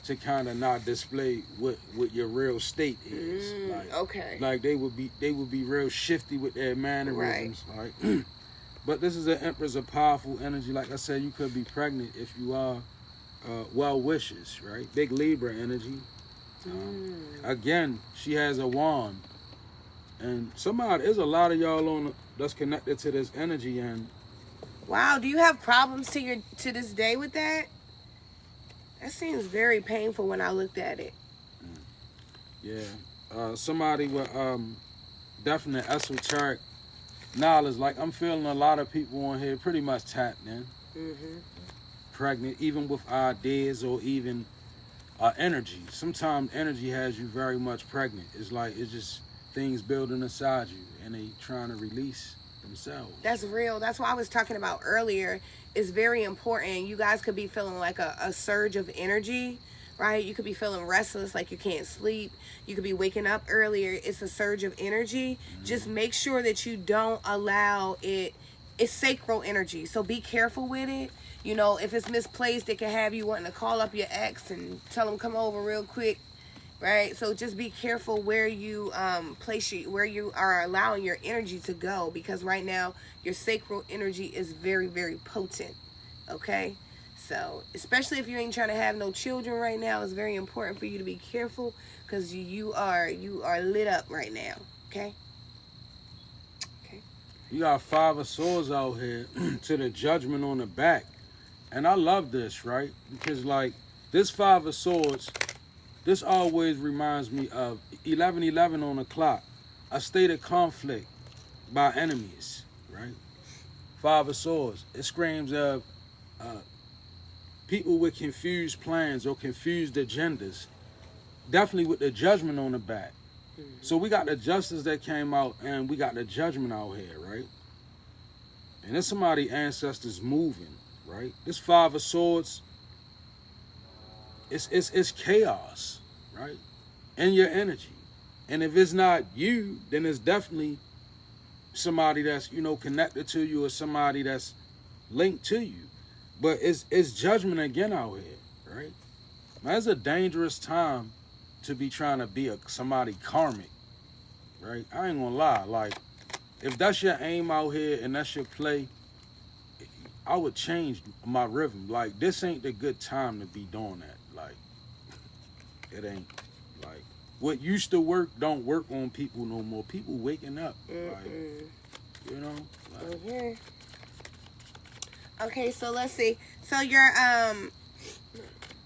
to kind of not display what your real state is. Okay. Like they would be real shifty with their mannerisms. Right. But this is an Empress of powerful energy. Like I said, you could be pregnant if you are well wishes. Right. Big Libra energy. Again, she has a wand, and there's a lot of y'all that's connected to this energy. And wow, do you have problems to this day with that? That seems very painful when I looked at it. Yeah, somebody with definite esoteric knowledge. Like, I'm feeling a lot of people on here pretty much tapped in, pregnant, even with ideas or even energy. Sometimes energy has you very much pregnant. It's like it's just things building inside you, and they trying to release themselves. That's real. That's what I was talking about earlier. It's very important. You guys could be feeling like a surge of energy, right? You could be feeling restless, like you can't sleep. You could be waking up earlier. It's a surge of energy. Just make sure that you don't allow it. It's sacral energy, so be careful with it. You know, if it's misplaced, it can have you wanting to call up your ex and tell them come over real quick, right? So just be careful where you where you are allowing your energy to go, because right now your sacral energy is very, very potent. Okay, so especially if you ain't trying to have no children right now, it's very important for you to be careful, because you are lit up right now. Okay. You got 5 of Swords out here to the Judgment on the back. And I love this, right? Because, like, this 5 of Swords, this always reminds me of 11:11 on the clock, a state of conflict by enemies, right? 5 of Swords, it screams of people with confused plans or confused agendas, definitely with the Judgment on the back. So we got the Justice that came out, and we got the Judgment out here, right? And there's somebody ancestors moving, right? This 5 of Swords, it's chaos, right? In your energy. And if it's not you, then it's definitely somebody that's, you know, connected to you, or somebody that's linked to you. But it's judgment again out here, right? Man, it's a dangerous time to be trying to be somebody karmic, right? I ain't gonna lie. Like, if that's your aim out here and that's your play, I would change my rhythm. Like, this ain't the good time to be doing that. Like, it ain't. Like, what used to work don't work on people no more. People waking up. Like, you know? Like, Okay, so let's see. So your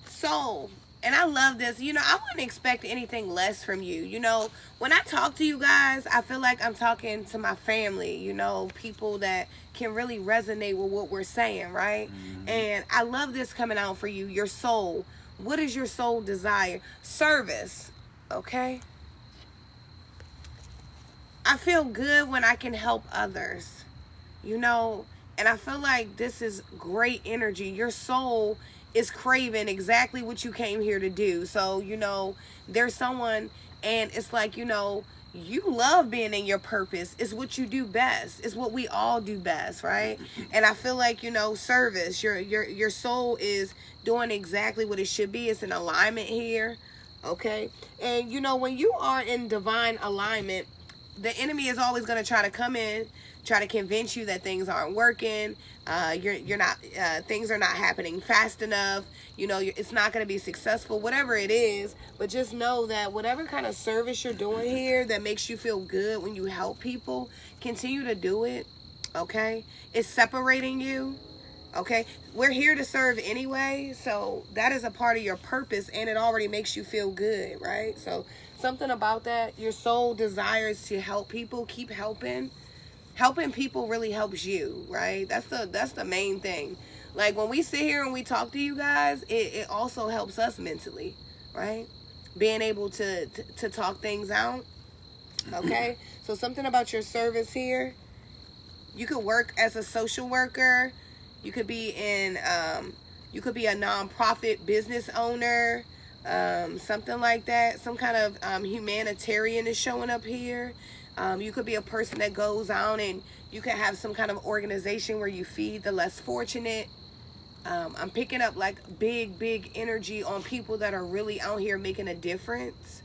soul. And I love this. You know, I wouldn't expect anything less from you. You know, when I talk to you guys, I feel like I'm talking to my family, you know, people that can really resonate with what we're saying, right? And I love this coming out for you. Your soul. What is your soul desire? Service. Okay? I feel good when I can help others, you know, and I feel like this is great energy. Your soul is craving exactly what you came here to do. So, you know, there's someone, and it's like, you know, you love being in your purpose. It's what you do best. It's what we all do best, right? And I feel like, you know, service, your soul is doing exactly what it should be. It's in alignment here, okay? And, you know, when you are in divine alignment, the enemy is always going to try to come in, try to convince you that things aren't working. You're not, things are not happening fast enough. You know, it's not going to be successful, whatever it is. But just know that whatever kind of service you're doing here that makes you feel good when you help people, continue to do it. Okay. It's separating you. Okay. We're here to serve anyway. So that is a part of your purpose, and it already makes you feel good. Right. So something about that, your soul desires to help people. Keep helping. Helping people really helps you, right? That's the main thing. Like, when we sit here and we talk to you guys, it also helps us mentally, right? Being able to talk things out. Okay? So something about your service here. You could work as a social worker. You could be in you could be a nonprofit business owner. Something like that. Some kind of humanitarian is showing up here. You could be a person that goes out and you could have some kind of organization where you feed the less fortunate. I'm picking up like big energy on people that are really out here making a difference.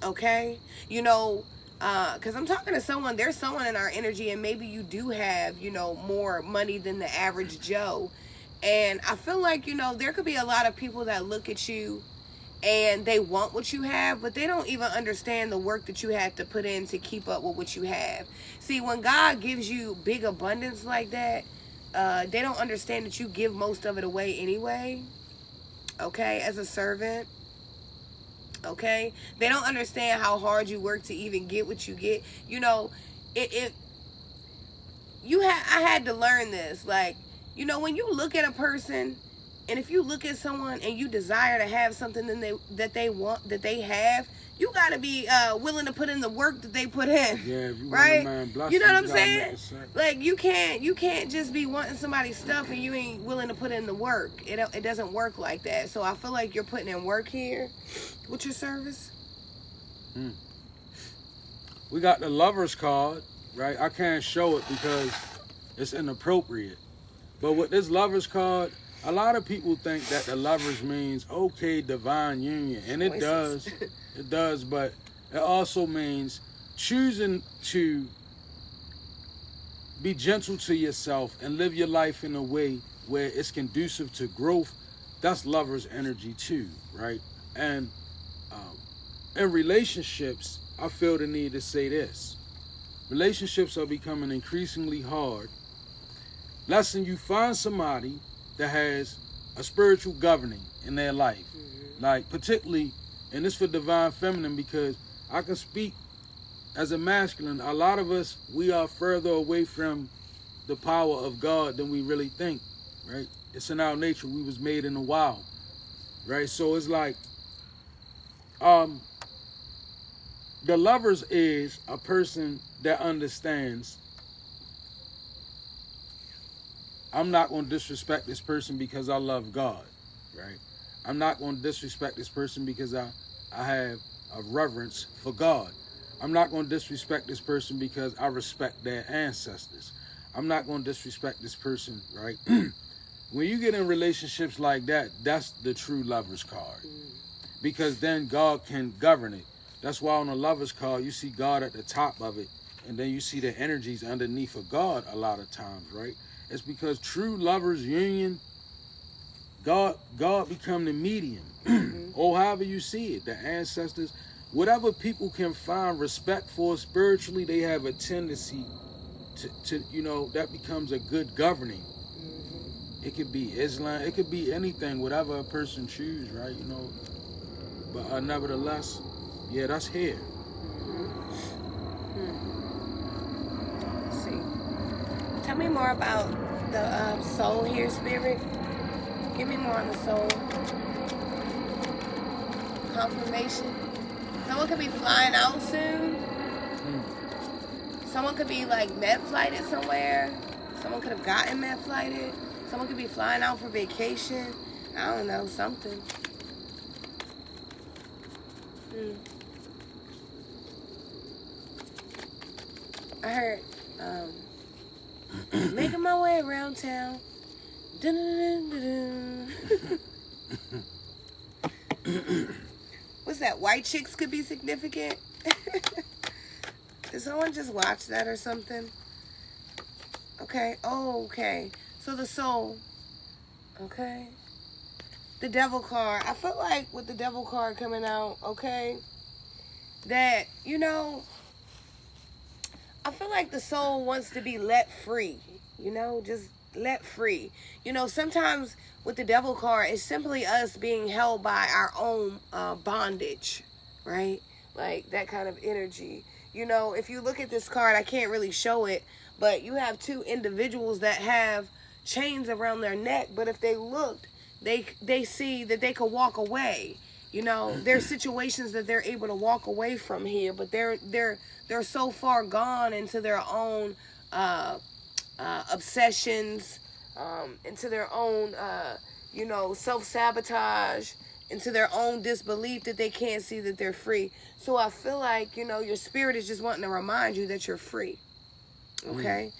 Okay? You know, because I'm talking to someone, there's someone in our energy, and maybe you do have, you know, more money than the average Joe. And I feel like, you know, there could be a lot of people that look at you and they want what you have, but they don't even understand the work that you have to put in to keep up with what you have. See, when God gives you big abundance like that, they don't understand that you give most of it away anyway, okay, as a servant, okay? They don't understand how hard you work to even get what you get. You know, I had to learn this. Like, you know, when you look at a person, and if you look at someone and you desire to have something that they want, that they have, you gotta be willing to put in the work that they put in. Yeah, if you right? want a man bless You know what I'm you gotta make saying? it sense. Like you can't just be wanting somebody's stuff and you ain't willing to put in the work. It doesn't work like that. So I feel like you're putting in work here with your service. We got the Lover's card, right? I can't show it because it's inappropriate. But with this Lover's card, a lot of people think that the Lovers means, okay, divine union. And it does. It does, but it also means choosing to be gentle to yourself and live your life in a way where it's conducive to growth. That's Lover's energy too, right? And in relationships, I feel the need to say this. Relationships are becoming increasingly hard. Listen, you find somebody that has a spiritual governing in their life. Like particularly, and this for divine feminine because I can speak as a masculine. A lot of us, we are further away from the power of God than we really think, right? It's in our nature. We was made in the wild, right? So it's like, the Lovers is a person that understands I'm not going to disrespect this person because I love God, right? I'm not going to disrespect this person because I have a reverence for God. I'm not going to disrespect this person because I respect their ancestors. I'm not going to disrespect this person, right? When you get in relationships like that, that's the true Lover's card. Because then God can govern it. That's why on the Lover's card, you see God at the top of it, and then you see the energies underneath of God a lot of times, right? It's because true lovers union, God become the medium. Or however you see it, the ancestors, whatever people can find respect for spiritually, they have a tendency to that becomes a good governing. It could be Islam, it could be anything, whatever a person choose, right? But nevertheless, yeah, that's here. Let's see. Tell me more about the soul here, spirit. Give me more on the soul. Confirmation. Someone could be flying out soon. Someone could be like med flighted somewhere. Someone could have gotten med flighted. Someone could be flying out for vacation. I don't know, something. I heard making my way around town. What's that? White chicks could be significant. Did someone just watch that or something? Okay. Oh, okay. So the soul. Okay. The devil card. I feel like with the devil card coming out, okay, that, I feel like the soul wants to be let free, just let free. Sometimes with the devil card, it's simply us being held by our own bondage, right? Like that kind of energy. If you look at this card, I can't really show it, but you have two individuals that have chains around their neck, but if they looked, they see that they could walk away. There's situations that they're able to walk away from here, but they're so far gone into their own obsessions, into their own self-sabotage, into their own disbelief that they can't see that they're free. So I feel like your spirit is just wanting to remind you that you're free. Okay,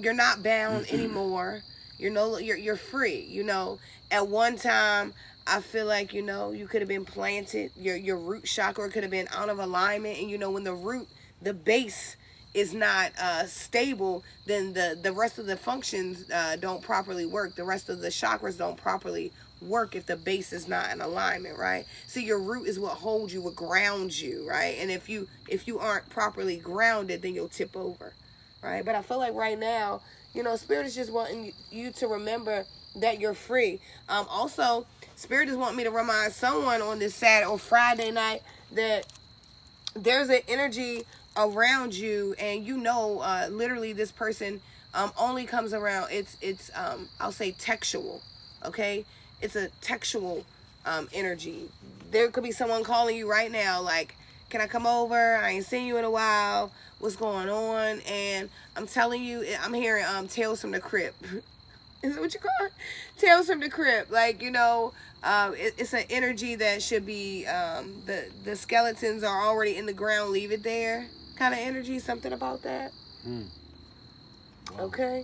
you're not bound anymore. You're free. At one time, I feel like you could have been planted. Your root chakra could have been out of alignment, and when the base is not stable, then the rest of the functions don't properly work. The rest of the chakras don't properly work if the base is not in alignment, right? So your root is what holds you, what grounds you, right? And if you aren't properly grounded, then you'll tip over, right? But I feel like right now, Spirit is just wanting you to remember that you're free. Also, Spirit is wanting me to remind someone on this Saturday or Friday night that there's an energy around you, and literally this person only comes around. It's I'll say textual, okay? It's a textual energy. There could be someone calling you right now, like, Can I come over? I ain't seen you in a while. What's going on? And I'm telling you, I'm hearing Tales from the Crypt. Is that what you call it? Tales from the Crypt. Like, you know, it's an energy that should be, the skeletons are already in the ground, leave it there kind of energy. Something about that. Wow. Okay.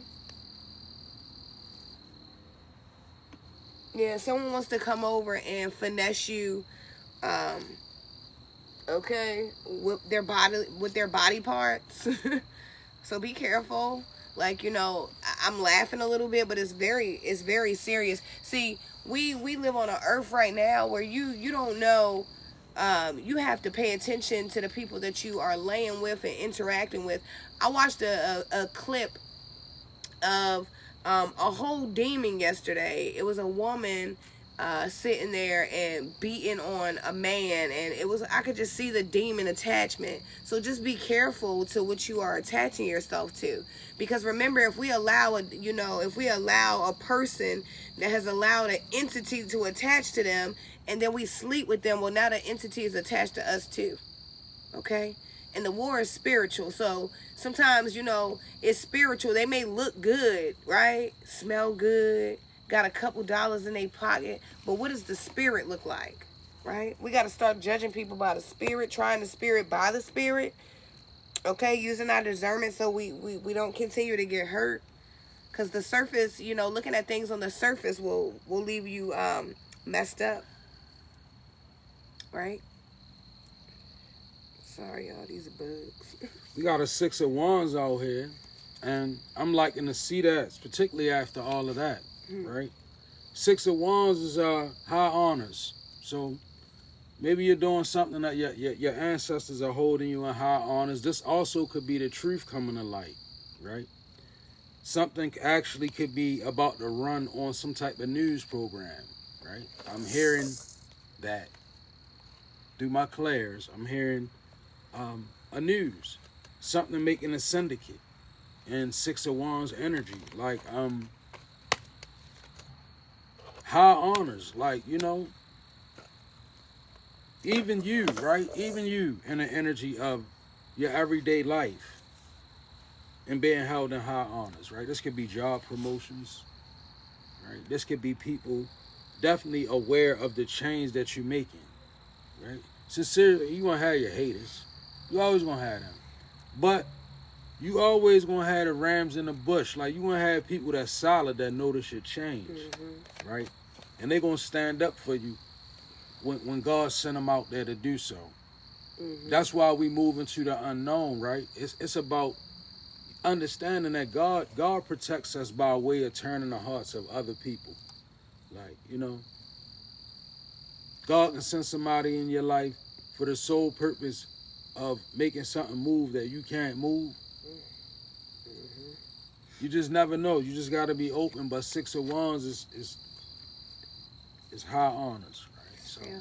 Yeah, someone wants to come over and finesse you, okay, with their body parts. So be careful. Like, you know, I'm laughing a little bit, but it's very serious. See, we live on an earth right now where you don't know, you have to pay attention to the people that you are laying with and interacting with. I watched a clip of a whole demon yesterday. It was a woman sitting there and beating on a man, and I could just see the demon attachment. So just be careful to what you are attaching yourself to, because remember, if we allow a person that has allowed an entity to attach to them, and then we sleep with them, well, now the entity is attached to us too. Okay? And the war is spiritual. So sometimes, you know, it's spiritual. They may look good, right? Smell good, got a couple dollars in their pocket, but what does the spirit look like, right? We got to start judging people by the spirit, trying the spirit by the spirit, okay? Using our discernment so we don't continue to get hurt, because the surface, you know, looking at things on the surface will leave you messed up, right? Sorry, y'all, these are bugs. We got a 6 of Wands out here, and I'm liking to see that, particularly after all of that, right? 6 of Wands is high honors. So maybe you're doing something that your ancestors are holding you in high honors. This also could be the truth coming to light, right? Something actually could be about to run on some type of news program, right? I'm hearing that through my clairs. I'm hearing a news, something making a syndicate, and 6 of Wands energy, like high honors, like, you know, even you, right? Even you in the energy of your everyday life and being held in high honors, right? This could be job promotions, right? This could be people definitely aware of the change that you're making, right? Sincerely, you're going to have your haters. You always gonna have them, but you always gonna have the rams in the bush. Like, you gonna have people that's solid, that notice your change, right? And they gonna stand up for you when God sent them out there to do so. That's why we move into the unknown, right? It's about understanding that God protects us by way of turning the hearts of other people. Like, you know, God can send somebody in your life for the sole purpose of making something move that you can't move. You just never know. You just got to be open. But 6 of Wands is high honors, right? So yeah.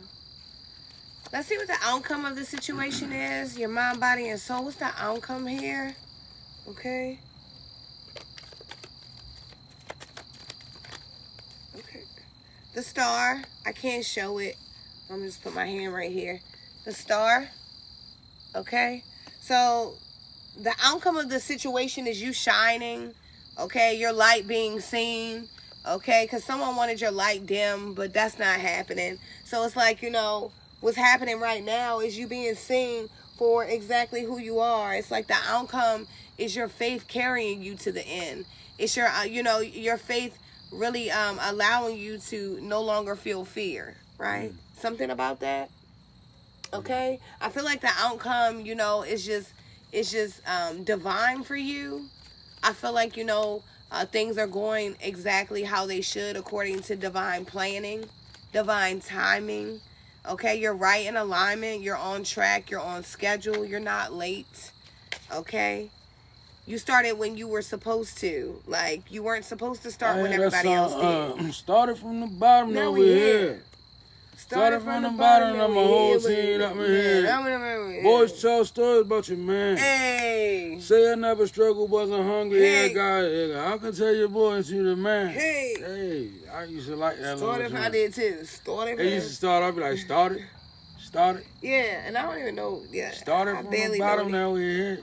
Let's see what the outcome of the situation is. Your mind, body, and soul. What's the outcome here? Okay. Okay. The Star. I can't show it. I'm just put my hand right here. The Star. Okay, so the outcome of the situation is you shining, okay, your light being seen, okay, because someone wanted your light dim, but that's not happening. So it's like, you know, what's happening right now is you being seen for exactly who you are. It's like the outcome is your faith carrying you to the end. It's your, you know, your faith really allowing you to no longer feel fear, right? Something about that. Okay, I feel like the outcome, you know, is just divine for you. I feel like, you know, things are going exactly how they should according to divine planning, divine timing. Okay, you're right in alignment. You're on track. You're on schedule. You're not late. Okay, you started when you were supposed to. Like, you weren't supposed to start when everybody else did. Started from the bottom. Now we're here. Started from the bottom, and my whole team up in here. Boys tell stories about your man. Hey. Say I never struggled, wasn't hungry. Hey. I can tell your boys you the man. Hey. I used to like that. Started I did too. They used to start, I'd be like, started. Started. Yeah, and I don't even know. Yeah, Started I from barely the bottom, know. now we're here.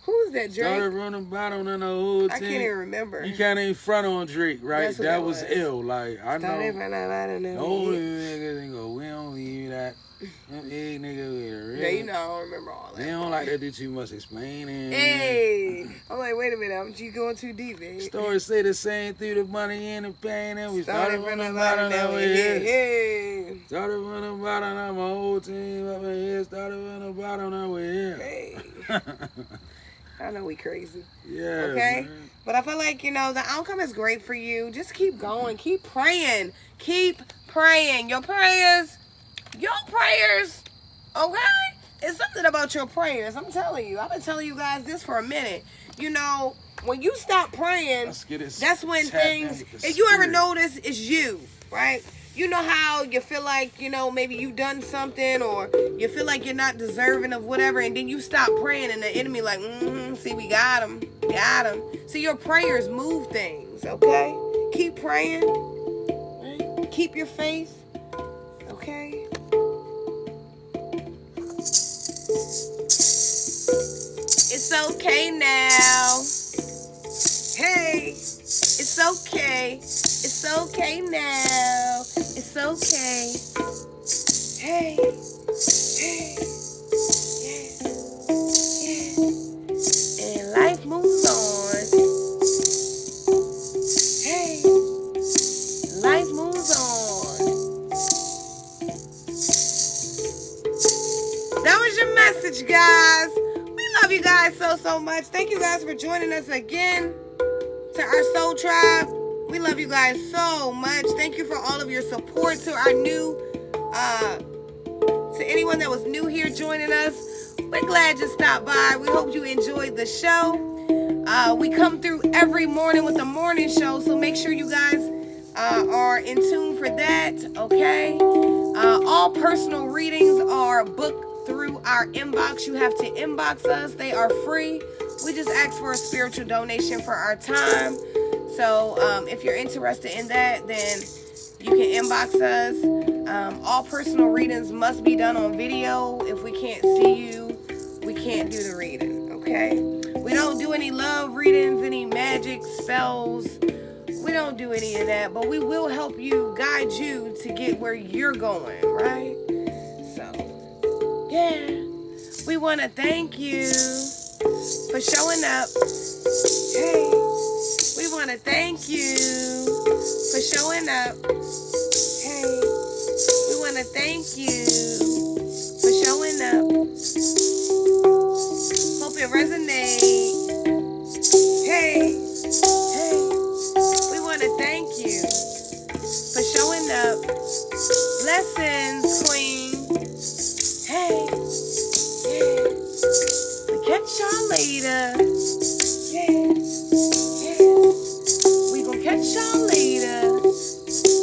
Who's that, Drake? Started from the bottom, and the whole team. I can't even remember. You can't even front on Drake, right? That's what That that was was. ill. Like, I Started know. from the bottom, now No we're here. niggas ain't go, we don't leave that. Hey, nigga, we're Yeah, you know, I don't remember all that. They don't like to do too much explaining. Hey, I'm like, wait a minute, you going too deep, man. Stories say the same through the money and the pain, and we Started from the bottom, now we're here. here. Started from the bottom, now my whole team up in here. Started from the bottom, now we're here. Hey, I know we crazy. Yeah. Okay? Man. But I feel like, you know, the outcome is great for you. Just keep going. Keep praying. Keep praying. Your prayers, okay? It's something about your prayers. I'm telling you. I've been telling you guys this for a minute. You know, when you stop praying, that's when things, if you ever notice, it's you, right? You know how you feel like, you know, maybe you done something or you feel like you're not deserving of whatever, and then you stop praying and the enemy like, see, we got him. See, your prayers move things, okay? Keep praying. Right? Keep your faith, okay? It's okay now. Hey, it's okay. It's okay now. It's okay. Hey, yeah. And life moves on. Hey, life moves on. That was your message, guys. We love you guys so much. Thank you guys for joining us again to our Soul Tribe. We love you guys so much. Thank you for all of your support to our new, to anyone that was new here joining us. We're glad you stopped by. We hope you enjoyed the show. We come through every morning with the morning show, so make sure you guys are in tune for that, okay? All personal readings are booked through our inbox. You have to inbox us. They are free. We just ask for a spiritual donation for our time. So if you're interested in that, then you can inbox us. All personal readings must be done on video. If we can't see you, we can't do the reading, okay? We don't do any love readings, any magic spells. We don't do any of that, but we will help you, guide you to get where you're going, right? So, yeah. We want to thank you for showing up. Hey. We want to thank you for showing up. Hey, we want to thank you for showing up. Hope it resonates. Hey, we want to thank you for showing up. Blessings, Queen. Hey, we catch y'all later. Catch y'all later.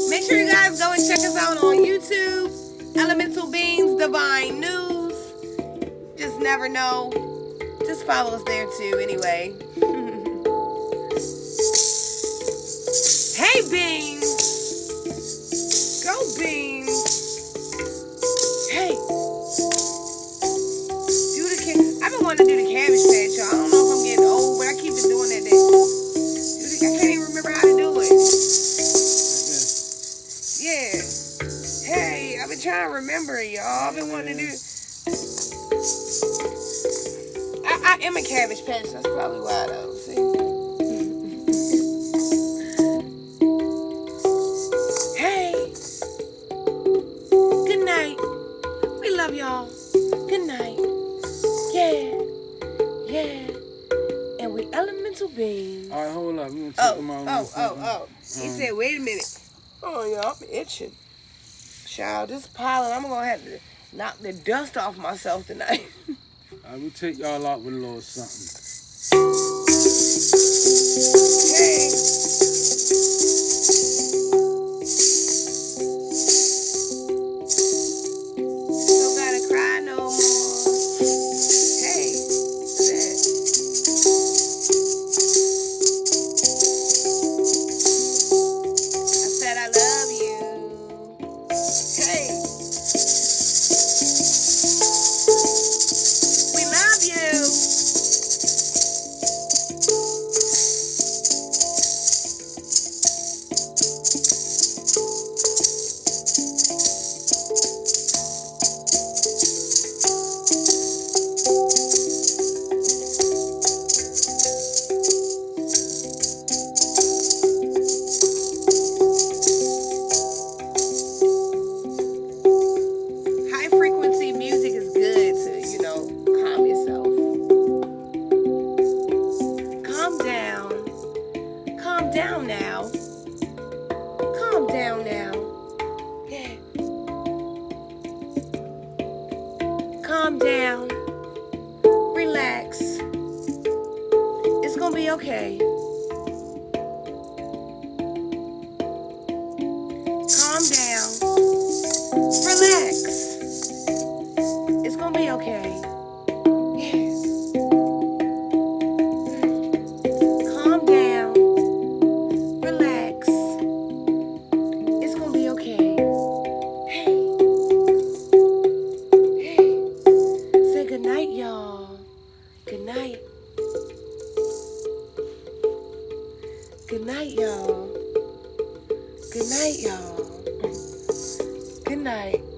Make sure you guys go and check us out on YouTube. Elemental Beings, Divine News. Just never know. Just follow us there too, anyway. Hey, Beans. Go, Beans. Hey. I've been wanting to do the Cabbage Patch, y'all. I don't know if I'm getting old, but I keep been doing that day. I can't even remember how to do it. Yeah. Hey, I've been trying to remember it, y'all. I've been wanting to do it. I am a Cabbage Patch. That's probably why, though. See? Hey. Good night. We love y'all. Good night. Yeah. And we elemental beings. All right, hold up. I'm gonna check them out. Oh. He said, wait a minute. Oh, y'all, I'm itching. Child, this pollen, I'm going to have to knock the dust off myself tonight. I will take y'all out with a little something. Hey. Don't gotta cry no more. Hey. I said I love you. Hey. down now. Calm down now. Yeah. Calm down. Relax. It's gonna be okay. Calm down. Relax. It's gonna be okay. Yeah. Calm down. Relax. It's gonna be okay. Hey. Hey. Say good night, y'all. Good night. Good night, y'all. Good night, y'all. Good night.